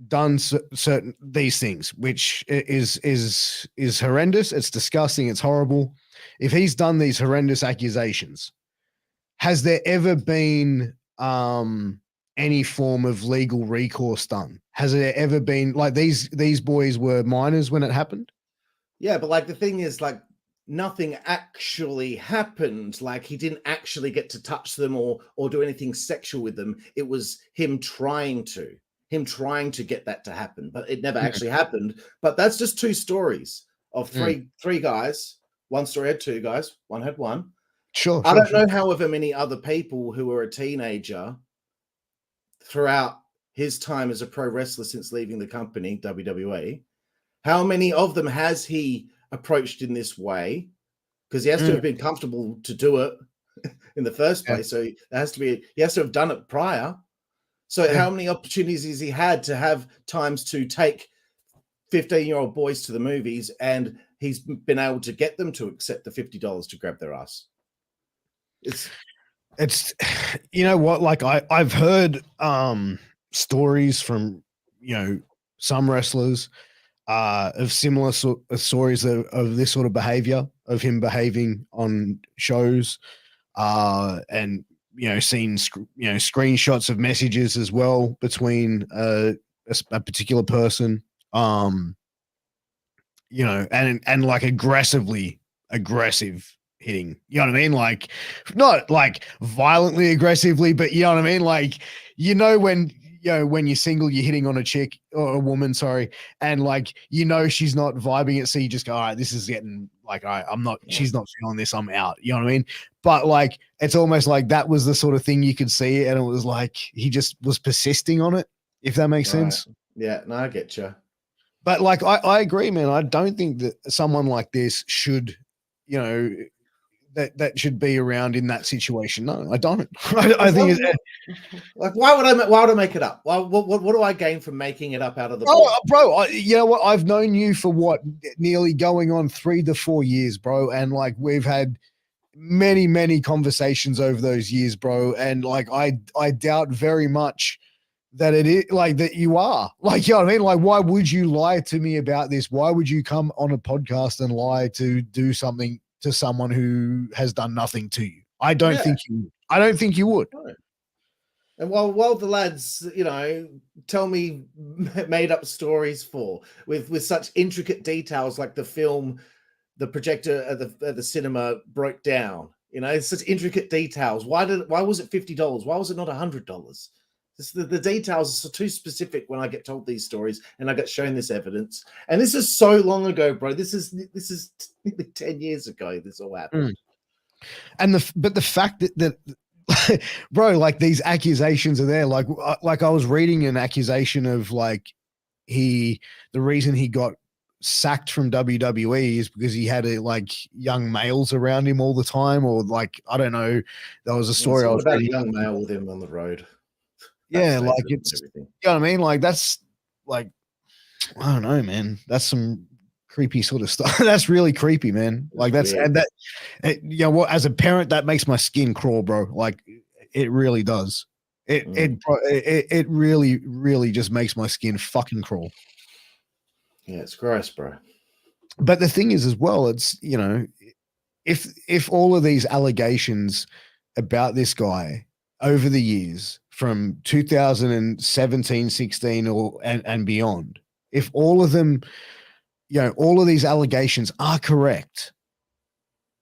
done certain these things, which is horrendous, it's disgusting, it's horrible. If he's done these horrendous accusations, has there ever been any form of legal recourse done? Has there ever been, like, these boys were minors when it happened? Yeah, but like the thing is, like, nothing actually happened. Like, he didn't actually get to touch them or do anything sexual with them. It was him trying to get that to happen, but it never actually happened. But that's just two stories of three guys. One story had two guys, one had one. Sure. I don't know however many other people who were a teenager throughout his time as a pro wrestler since leaving the company, WWE, how many of them has he approached in this way? Because he has to have been comfortable to do it in the first place. So he has to have done it prior. So how many opportunities has he had to have times to take 15-year-old boys to the movies, and he's been able to get them to accept the $50 to grab their ass? It's you know what, like I've heard stories from, you know, some wrestlers of similar stories of this sort of behavior, of him behaving on shows, and you know, seen screenshots of messages as well between a particular person, you know, and like aggressive hitting, you know what I mean? Like, not like violently aggressively, but you know what I mean? Like, you know, when you're single, you're hitting on a chick or a woman, sorry, and like, you know, she's not vibing it. So you just go, all right, this is getting like, all right, she's not feeling this, I'm out. You know what I mean? But like, it's almost like that was the sort of thing you could see. And it was like, he just was persisting on it, if that makes sense. Yeah, no, I get you. But like, I agree, man. I don't think that someone like this should, you know, that should be around in that situation. No, I don't. I think it's like, why would I make it up? What do I gain from making it up out of the blue? Bro, you know what? I've known you for what, nearly going on 3 to 4 years, bro, and like we've had many conversations over those years, bro, and like I doubt very much that it is like that you are, like, you know what I mean? Like, why would you lie to me about this? Why would you come on a podcast and lie to do something to someone who has done nothing to you? I don't think you would. Right. And while the lads, you know, tell me made up stories with such intricate details, like the film, the projector at the cinema broke down, you know, it's such intricate details. Why was it $50? Why was it not $100? The details are too specific when I get told these stories and I get shown this evidence. And this is so long ago, bro. This is nearly 10 years ago this all happened. And the fact that bro, like, these accusations are there. Like I was reading an accusation of like the reason he got sacked from WWE is because he had like young males around him all the time, or like, I don't know. There was a story I was about a young male with him on the road. Yeah, like, it's, you know what I mean? Like, that's like, I don't know, man. That's some creepy sort of stuff. That's really creepy, man. Like, that's weird. And that, you know what? As a parent, that makes my skin crawl, bro. Like, it really does. It really just makes my skin fucking crawl. Yeah, it's gross, bro. But the thing is, as well, it's, you know, if all of these allegations about this guy over the years from 2017, 16 and beyond, if all of them, you know, all of these allegations are correct,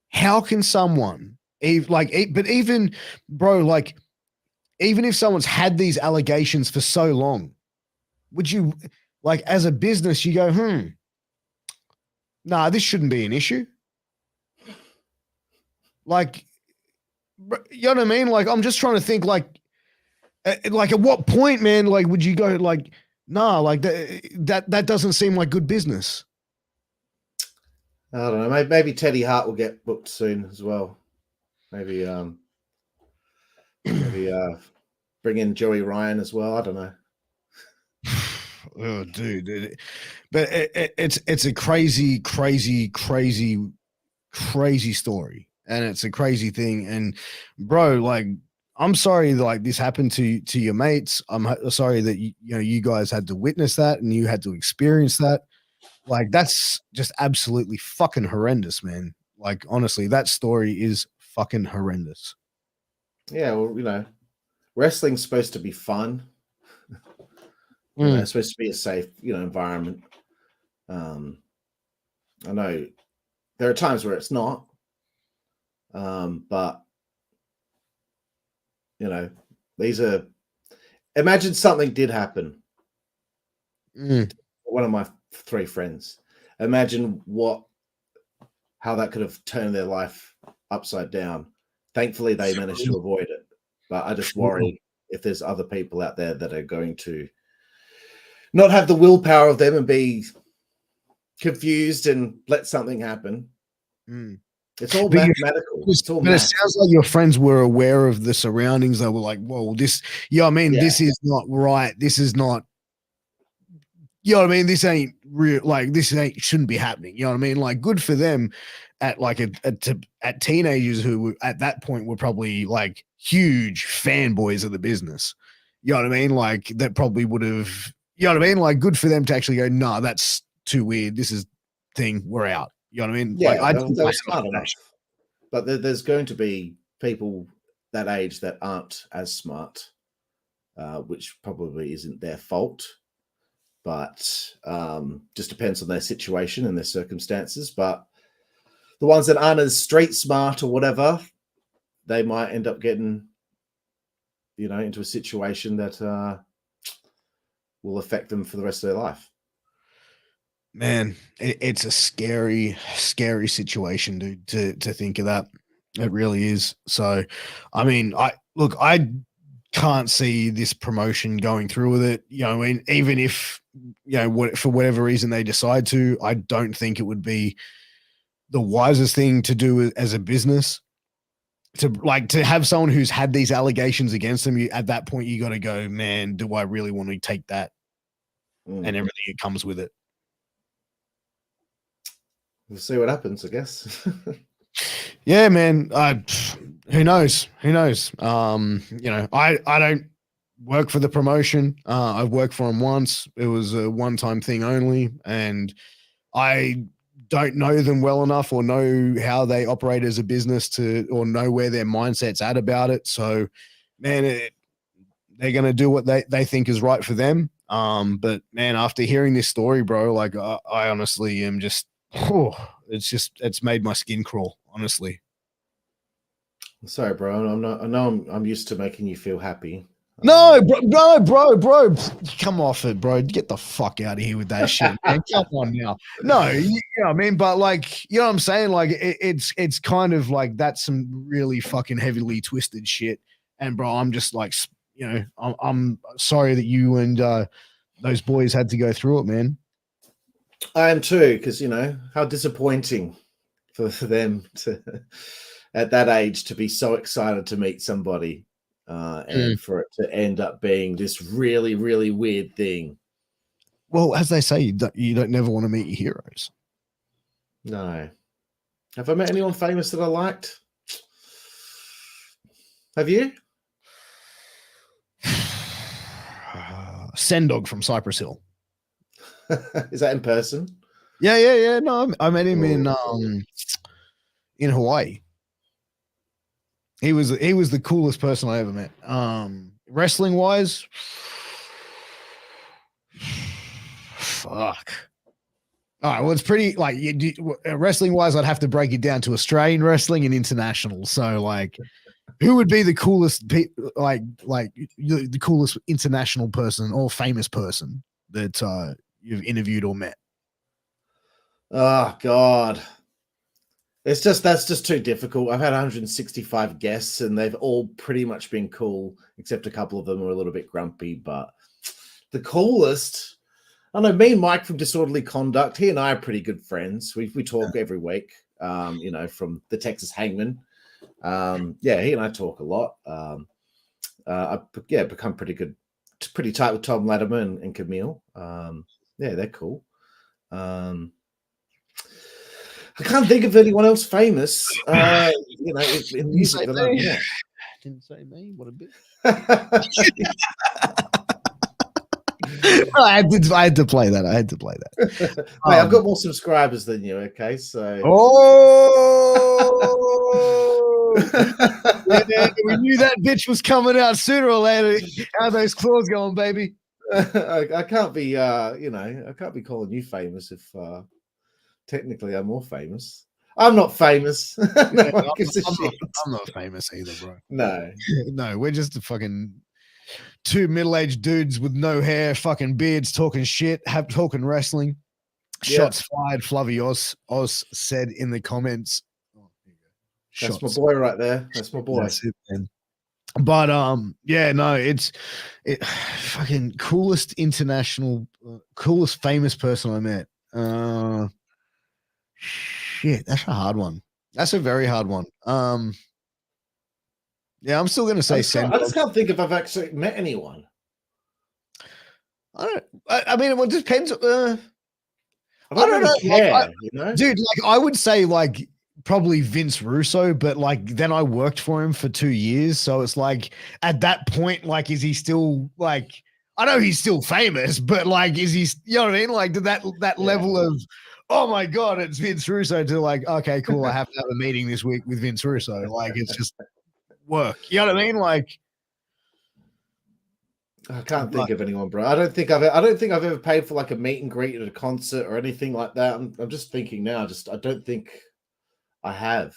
how can someone but even, bro, like, even if someone's had these allegations for so long, would you, like, as a business, you go, nah, this shouldn't be an issue. Like, you know what I mean? Like, I'm just trying to think, like at what point, man, like, would you go, like, nah, like, that doesn't seem like good business. I don't know. Maybe Teddy Hart will get booked soon as well. Maybe bring in Joey Ryan as well. I don't know. Oh, dude. But it's a crazy story, and it's a crazy thing. And bro, like, I'm sorry that, like, this happened to your mates. I'm sorry that you guys had to witness that and you had to experience that. Like, that's just absolutely fucking horrendous, man. Like, honestly, that story is fucking horrendous. Yeah, well, wrestling's supposed to be fun. It's supposed to be a safe, environment. I know there are times where it's not, but these are. Imagine something did happen. One of my 3 friends. Imagine how that could have turned their life upside down. Thankfully, they managed to avoid it. But I just worry if there's other people out there that are going to not have the willpower of them and be confused and let something happen. It's all mathematical. It's all but it sounds like your friends were aware of the surroundings. They were like, whoa, this, this is not right. This is not, this ain't real. Like, shouldn't be happening. You know what I mean? Like, good for them at teenagers who at that point were probably like huge fanboys of the business. You know what I mean? Like, that probably would have, you know what I mean? Like, good for them to actually go, nah, that's too weird. This is thing. We're out. You know what I mean? Yeah, like, they're smart enough. But there's going to be people that age that aren't as smart, which probably isn't their fault. But just depends on their situation and their circumstances. But the ones that aren't as street smart or whatever, they might end up getting, into a situation that will affect them for the rest of their life. Man, it's a scary situation, dude, to think of that. It really is. So, I mean, I can't see this promotion going through with it. I mean, even if, for whatever reason they decide to, I don't think it would be the wisest thing to do as a business. To have someone who's had these allegations against them, at that point, you got to go, man, do I really want to take that and everything that comes with it? We'll see what happens, I guess. Yeah, man. Who knows? I don't work for the promotion. I've worked for them once. It was a one-time thing only, and I don't know them well enough or know how they operate as a business or know where their mindset's at about it. So, man, they're going to do what they think is right for them. But man, after hearing this story, bro, like I honestly am just, it's made my skin crawl, honestly. Sorry, bro. I'm used to making you feel happy. No, bro. Come off it, bro. Get the fuck out of here with that shit, man. Come on now. No, you know what I mean? But like, you know what I'm saying? Like, it's kind of like that's some really fucking heavily twisted shit. And bro, I'm just like, I'm sorry that you and those boys had to go through it, man. I am too, because how disappointing for them to at that age to be so excited to meet somebody. And for it to end up being this really, really weird thing. Well, as they say, you don't never want to meet your heroes. No. Have I met anyone famous that I liked? Have you? Sendog from Cypress Hill. Is that in person? Yeah. No, I met him in Hawaii. He was the coolest person I ever met. Wrestling wise, fuck. All right, well, it's pretty like wrestling wise. I'd have to break it down to Australian wrestling and international. So, like, who would be the coolest, the coolest international person or famous person that you've interviewed or met? Oh God. That's just too difficult. I've had 165 guests and they've all pretty much been cool, except a couple of them were a little bit grumpy. But the coolest, I know, me and Mike from Disorderly Conduct, he and I are pretty good friends. We talk every week, from the Texas Hangman. He and I talk a lot. Become pretty tight with Tom Latimer and Camille. They're cool. I can't think of anyone else famous, in music that I've met. Didn't say me. What a bit. Mate, I had to play that. I've got more subscribers than you. Okay, so we knew that bitch was coming out sooner or later. How those claws going, baby? I can't be, I can't be calling you famous if technically I'm more famous. I'm not famous. I'm not famous either, bro. No, we're just a fucking two middle-aged dudes with no hair, fucking beards, talking shit, talking wrestling. Shots fired. Fluffy Oz said in the comments. Oh, there you go. That's my boy right there. That's my boy. That's it, man. But it's fucking coolest international, coolest famous person I met. Shit, that's a hard one. That's a very hard one. I'm still gonna say I just can't think if I've actually met anyone. I mean, it depends. I don't know. Care, dude. Like, I would say, like, probably Vince Russo, but like then I worked for him for 2 years, so it's like at that point, like, is he still like? I know he's still famous, but like, is he? You know what I mean? Like, that level of, oh my God, it's Vince Russo, to like, okay, cool, I have to have a meeting this week with Vince Russo. Like, it's just work. You know what I mean? Like, I can't think of anyone, bro. I don't think I've ever paid for like a meet and greet at a concert or anything like that. I'm just thinking now. I don't think I have.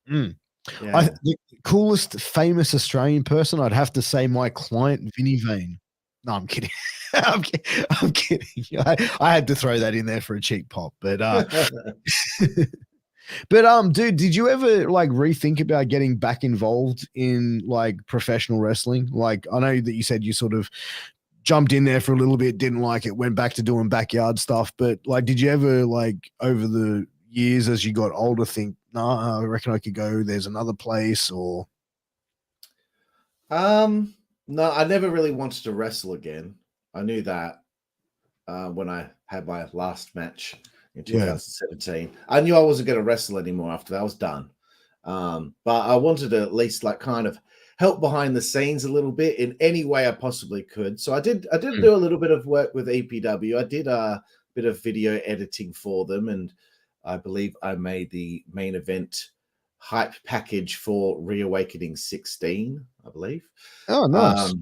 The coolest famous Australian person, I'd have to say my client Vinny Vane. No, I'm kidding. I'm kidding. I had to throw that in there for a cheap pop, but dude, did you ever like rethink about getting back involved in like professional wrestling? Like, I know that you said you sort of jumped in there for a little bit, didn't like it, went back to doing backyard stuff, but like, did you ever, like, over the years as you got older, think, nah, I reckon I could go, there's another place? Or no, I never really wanted to wrestle again. I knew that when I had my last match in 2017. I knew I wasn't going to wrestle anymore after that. I was done. But I wanted to at least like kind of help behind the scenes a little bit in any way I possibly could. So I did do a little bit of work with EPW. I did a bit of video editing for them, and I believe I made the main event hype package for Reawakening 16, I believe. Oh, nice.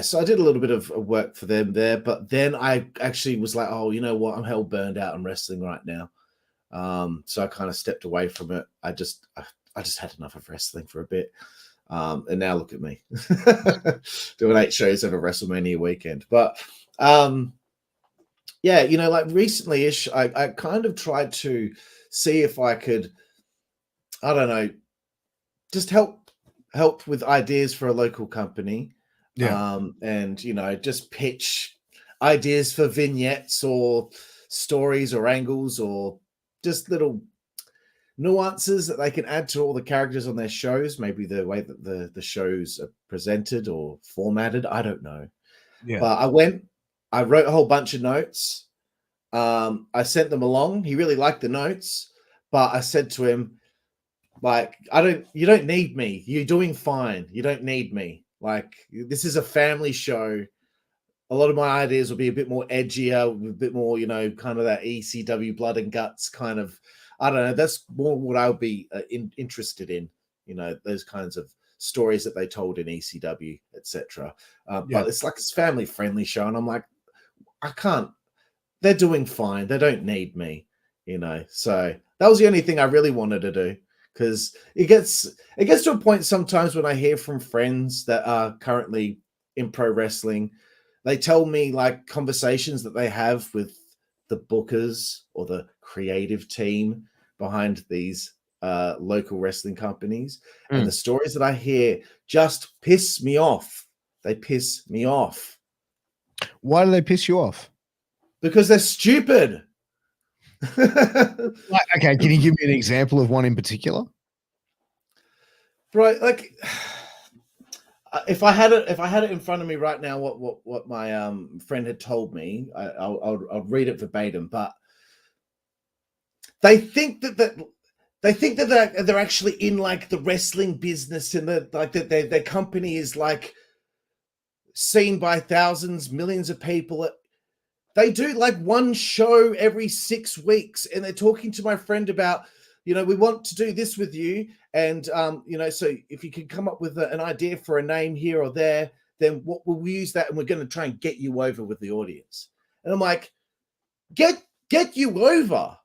So I did a little bit of work for them there, but then I actually was like, oh, you know what? I'm hell burned out on wrestling right now. So I kind of stepped away from it. I just had enough of wrestling for a bit. And now look at me doing 8 shows over WrestleMania weekend. But like recently-ish, I kind of tried to see if I could, I don't know, just help with ideas for a local company. And just pitch ideas for vignettes or stories or angles or just little nuances that they can add to all the characters on their shows, maybe the way that the shows are presented or formatted. I don't know. But I wrote a whole bunch of notes. I sent them along. He really liked the notes, but I said to him, like, you don't need me. You're doing fine. You don't need me. Like, this is a family show. A lot of my ideas will be a bit more edgier, a bit more, kind of that ECW blood and guts kind of. I don't know. That's more what I would be interested in. Those kinds of stories that they told in ECW, etc. But it's like it's family friendly show, and I'm like, I can't. They're doing fine. They don't need me. So that was the only thing I really wanted to do. Because it gets to a point sometimes when I hear from friends that are currently in pro wrestling, they tell me like conversations that they have with the bookers or the creative team behind these local wrestling companies. And the stories that I hear just piss me off. They piss me off. Why do they piss you off? Because they're stupid. Okay, can you give me an example of one in particular? Right, like if I had it in front of me right now, what my friend had told me, I'll read it verbatim. But they think that they're actually in like the wrestling business, and that their company is like seen by thousands, millions of people. They do like one show every 6 weeks, and they're talking to my friend about, we want to do this with you. And, so if you can come up with an idea for a name here or there, then we'll use that, and we're going to try and get you over with the audience. And I'm like, get you over.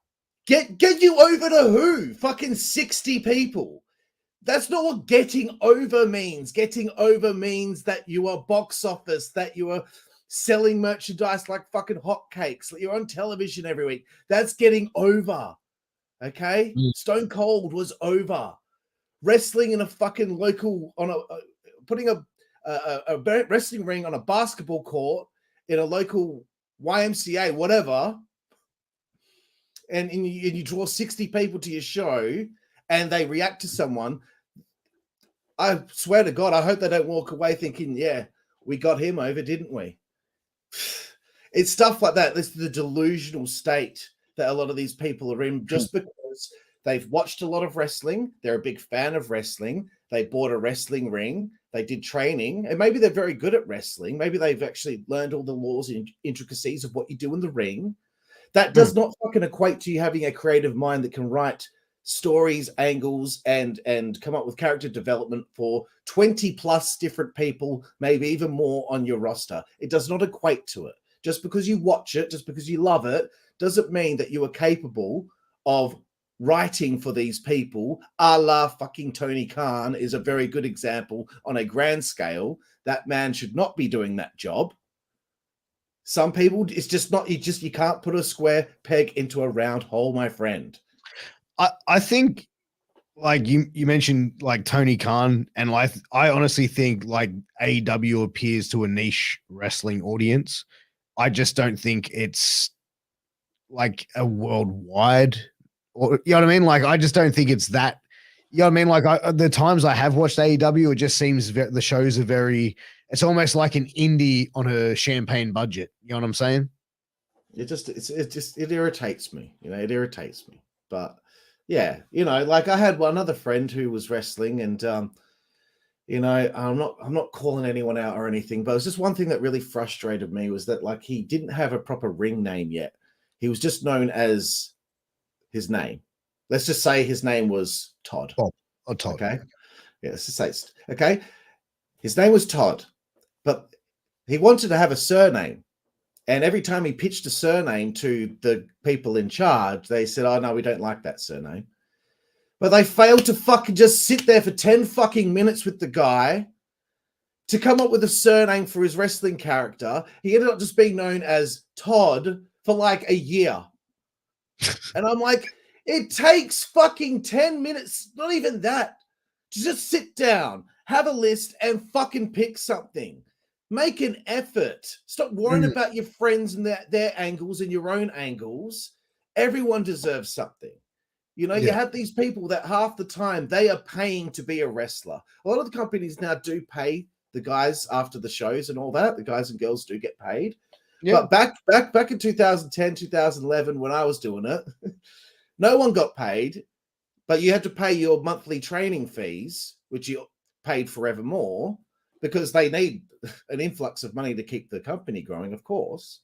Get you over to who? Fucking 60 people. That's not what getting over means. Getting over means that you are box office, that you are selling merchandise like fucking hotcakes, that you're on television every week. That's getting over. Okay? Stone Cold was over. Wrestling in a fucking local, putting a wrestling ring on a basketball court in a local YMCA, whatever, and you draw 60 people to your show and they react to someone. I swear to God, I hope they don't walk away thinking, yeah, we got him over, didn't we? It's stuff like that. This is the delusional state that a lot of these people are in, just because they've watched a lot of wrestling. They're a big fan of wrestling. They bought a wrestling ring. They did training, and maybe they're very good at wrestling. Maybe they've actually learned all the laws and intricacies of what you do in the ring. That does not fucking equate to you having a creative mind that can write stories, angles, and come up with character development for 20 plus different people, maybe even more on your roster. It does not equate to it. Just because you watch it, just because you love it, doesn't mean that you are capable of writing for these people. A la fucking Tony Khan is a very good example on a grand scale. That man should not be doing that job. Some people, it's just not, you can't put a square peg into a round hole, my friend. I think, like you mentioned, like Tony Khan, and like I honestly think like AEW appears to a niche wrestling audience. I just don't think it's like a worldwide, or you know what I mean. Like I just don't think it's that. You know what I mean? Like the times I have watched AEW, it just seems the shows are very. It's almost like an indie on a champagne budget. You know what I'm saying? It irritates me. It irritates me. But yeah, like I had another friend who was wrestling, and I'm not calling anyone out or anything, but it was just one thing that really frustrated me was that like he didn't have a proper ring name yet. He was just known as his name. Let's just say his name was Todd. Todd. Okay. Yeah, let's just say okay. His name was Todd, but he wanted to have a surname. And every time he pitched a surname to the people in charge, they said, oh, no, we don't like that surname. But they failed to fucking just sit there for 10 fucking minutes with the guy to come up with a surname for his wrestling character. He ended up just being known as Todd for like a year. And I'm like, it takes fucking 10 minutes, not even that, to just sit down, have a list, and fucking pick something. Make an effort. Stop worrying about your friends and their angles and your own angles. Everyone deserves something. You have these people that half the time they are paying to be a wrestler. A lot of the companies now do pay the guys after the shows and all that. The guys and girls do get paid. Yeah. But back in 2010, 2011, when I was doing it, no one got paid, but you had to pay your monthly training fees, which you paid forevermore, because they need an influx of money to keep the company growing, of course.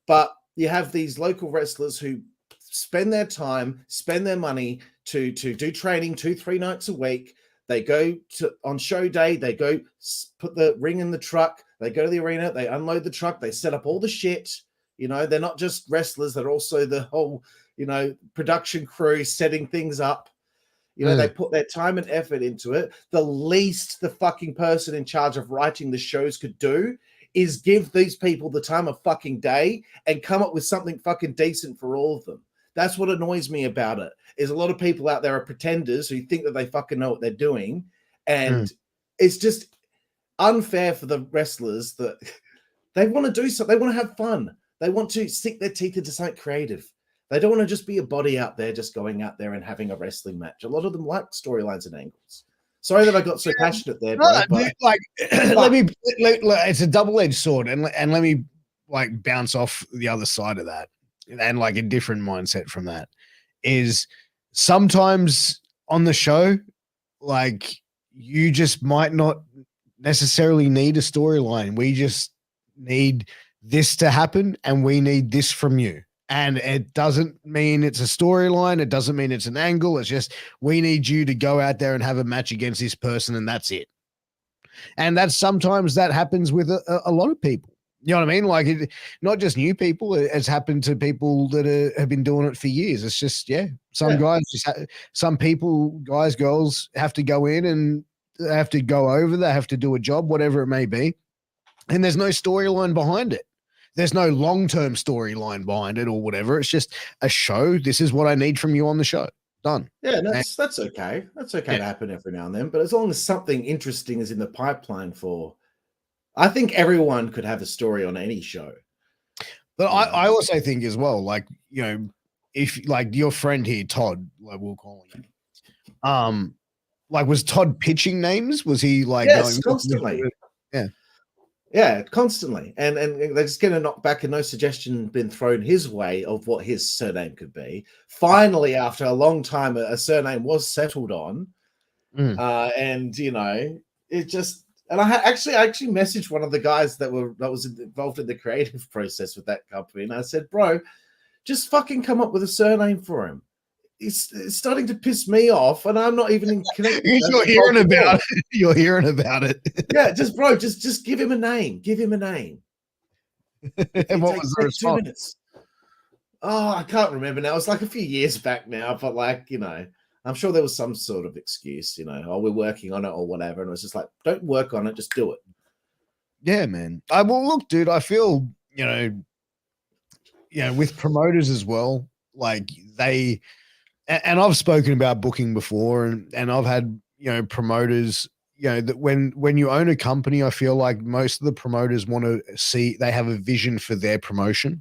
But you have these local wrestlers who spend their time, spend their money to do training 2-3 nights a week. They go on show day, they go put the ring in the truck, they go to the arena, they unload the truck, they set up all the shit. They're not just wrestlers, they're also the whole, production crew setting things up. They put their time and effort into it. The least the fucking person in charge of writing the shows could do is give these people the time of fucking day and come up with something fucking decent for all of them. That's what annoys me about it, is a lot of people out there are pretenders who think that they fucking know what they're doing. And it's just unfair for the wrestlers that they want to do something. They want to have fun. They want to stick their teeth into something creative. They don't want to just be a body out there, just going out there and having a wrestling match. A lot of them like storylines and angles. Sorry that I got so passionate there, bro. But like, it's a double-edged sword, and let me like bounce off the other side of that, and like a different mindset from that is sometimes on the show, like you just might not necessarily need a storyline. We just need this to happen, and we need this from you. And it doesn't mean it's a storyline. It doesn't mean it's an angle. It's just, we need you to go out there and have a match against this person, and that's it. And that's sometimes that happens with a lot of people. You know what I mean? Like, not just new people. It's happened to people that have been doing it for years. It's just, guys, some people, guys, girls have to go in and they have to go over. They have to do a job, whatever it may be. And there's no storyline behind it. There's no long-term storyline behind it or whatever. It's just a show. This is what I need from you on the show. Done. Yeah, that's okay. That's okay to happen every now and then. But as long as something interesting is in the pipeline I think everyone could have a story on any show. But I also think as well, like, you know, if like your friend here, Todd, like we'll call him, like was Todd pitching names? Was he like going constantly? Yeah. Yeah, constantly. And they're just getting knocked back and no suggestion been thrown his way of what his surname could be. Finally, after a long time, a surname was settled on. And, you know, it just... And I actually messaged one of the guys that was involved in the creative process with that company. And I said, bro, just fucking come up with a surname for him. It's starting to piss me off, and I'm not even connected. You're hearing about it. You're hearing about it. Yeah, just give him a name. Give him a name. And what was the response? 2 minutes. Oh, I can't remember now. It's like a few years back now, but like, you know, I'm sure there was some sort of excuse, you know, oh, we're working on it or whatever. And it was just like, don't work on it, just do it. Yeah, man. Well, look, dude, I feel, you know, with promoters as well, like and I've spoken about booking before, and I've had, you know, promoters, you know, that when you own a company, I feel like most of the promoters want to see, they have a vision for their promotion.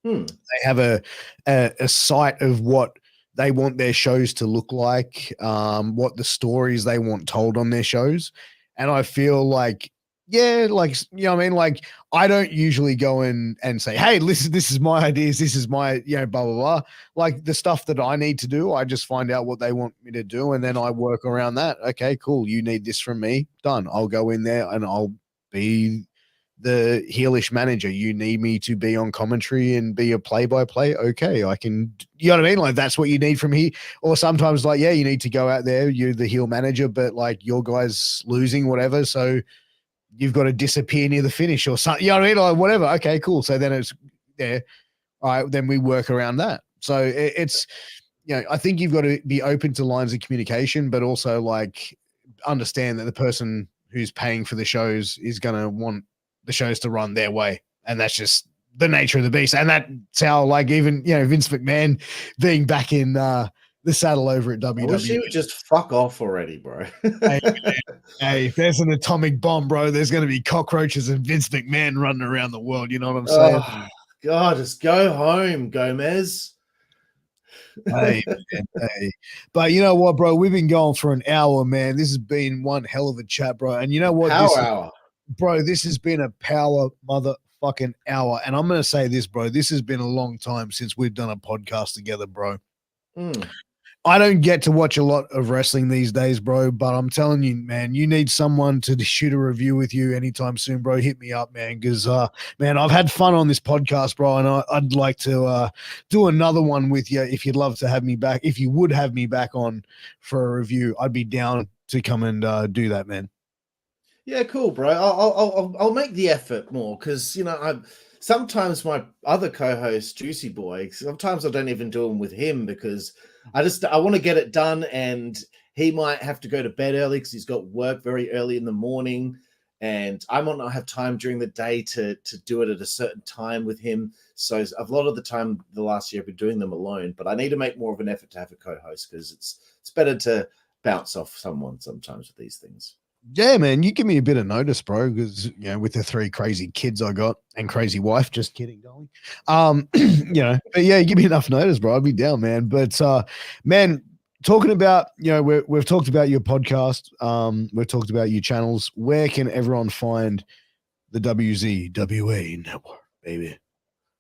They have a sight of what they want their shows to look like, what the stories they want told on their shows. And I feel like, yeah, like, you know what I mean? Like, I don't usually go in and say, hey, listen, this is my ideas. This is my, you know, blah, blah, blah. Like the stuff that I need to do, I just find out what they want me to do. And then I work around that. Okay, cool. You need this from me. Done. I'll go in there and I'll be the heelish manager. You need me to be on commentary and be a play-by-play. Okay, I can, you know what I mean? Like, that's what you need from here. Or sometimes like, yeah, you need to go out there. You're the heel manager, but like your guy's losing, whatever. So you've got to disappear near the finish or something, you know what I mean? Or whatever. Okay, cool. So then it's there. All right, then we work around that. So it's, you know, I think you've got to be open to lines of communication, but also like understand that the person who's paying for the shows is going to want the shows to run their way. And that's just the nature of the beast. And that's how, like, even, you know, Vince McMahon being back in the saddle over at WWE. I wish he would just fuck off already, bro. Hey, if there's an atomic bomb, bro, there's going to be cockroaches and Vince McMahon running around the world. You know what I'm saying? Oh, God, just go home, Gomez. Hey, man, hey. But you know what, bro? We've been going for an hour, man. This has been one hell of a chat, bro. And you know what? Hour. Bro, this has been a power motherfucking hour. And I'm going to say this, bro. This has been a long time since we've done a podcast together, bro. I don't get to watch a lot of wrestling these days, bro, but I'm telling you, man, you need someone to shoot a review with you anytime soon, bro. Hit me up, man, because, man, I've had fun on this podcast, bro, and I'd like to do another one with you if you'd love to have me back. If you would have me back on for a review, I'd be down to come and do that, man. Yeah, cool, bro. I'll make the effort more because, you know, sometimes my other co-host, Juicy Boy, sometimes I don't even do them with him because I want to get it done, and he might have to go to bed early because he's got work very early in the morning. and I might not have time during the day to do it at a certain time with him. So a lot of the time the last year I've been doing them alone, but I need to make more of an effort to have a co-host, because it's better to bounce off someone sometimes with these things. Yeah, man, you give me a bit of notice, bro, because, you know, with the 3 crazy kids I got and crazy wife, just kidding, darling. You know, but yeah, give me enough notice, bro. I'll be down, man. But man, talking about, you know, we've talked about your podcast, we've talked about your channels. Where can everyone find the WZWA network, baby?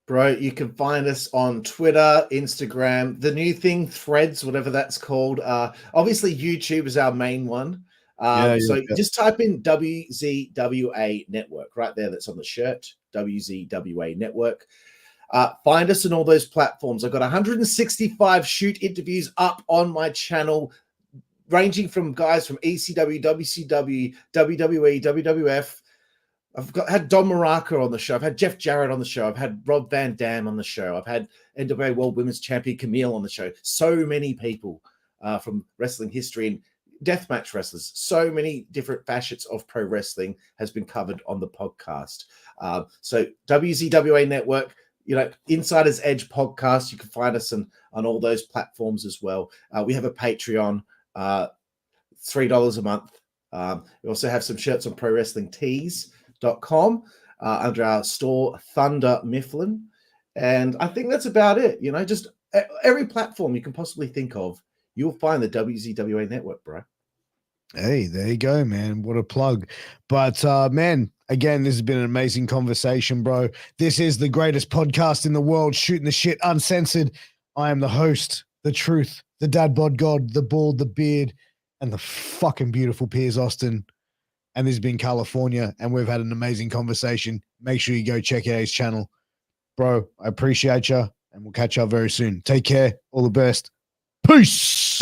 Bro, you can find us on Twitter, Instagram, the new thing, Threads, whatever that's called. Obviously, YouTube is our main one. So just type in WZWA Network right there. That's on the shirt, WZWA Network. Find us on all those platforms. I've got 165 shoot interviews up on my channel, ranging from guys from ECW, WCW, WWE, WWF. I've had Don Maraca on the show. I've had Jeff Jarrett on the show. I've had Rob Van Dam on the show. I've had NWA World Women's Champion Camille on the show. So many people from wrestling history and deathmatch wrestlers. So many different facets of pro wrestling has been covered on the podcast. So WZWA Network, you know, Insider's Edge podcast. You can find us on all those platforms as well. We have a Patreon, $3 a month. We also have some shirts on ProWrestlingTees.com under our store, Thunder Mifflin. And I think that's about it. You know, just every platform you can possibly think of, you'll find the WZWA Network, bro. Hey, there you go, man. What a plug. But man, again, this has been an amazing conversation, bro. This is the greatest podcast in the world, Shooting the Shit Uncensored. I am the host, the truth, the dad bod god, the bald, the beard, and the fucking beautiful Piers Austin. And this has been Karlifornia, and we've had an amazing conversation. Make sure you go check out his channel. Bro, I appreciate you, and we'll catch up very soon. Take care. All the best. Peace.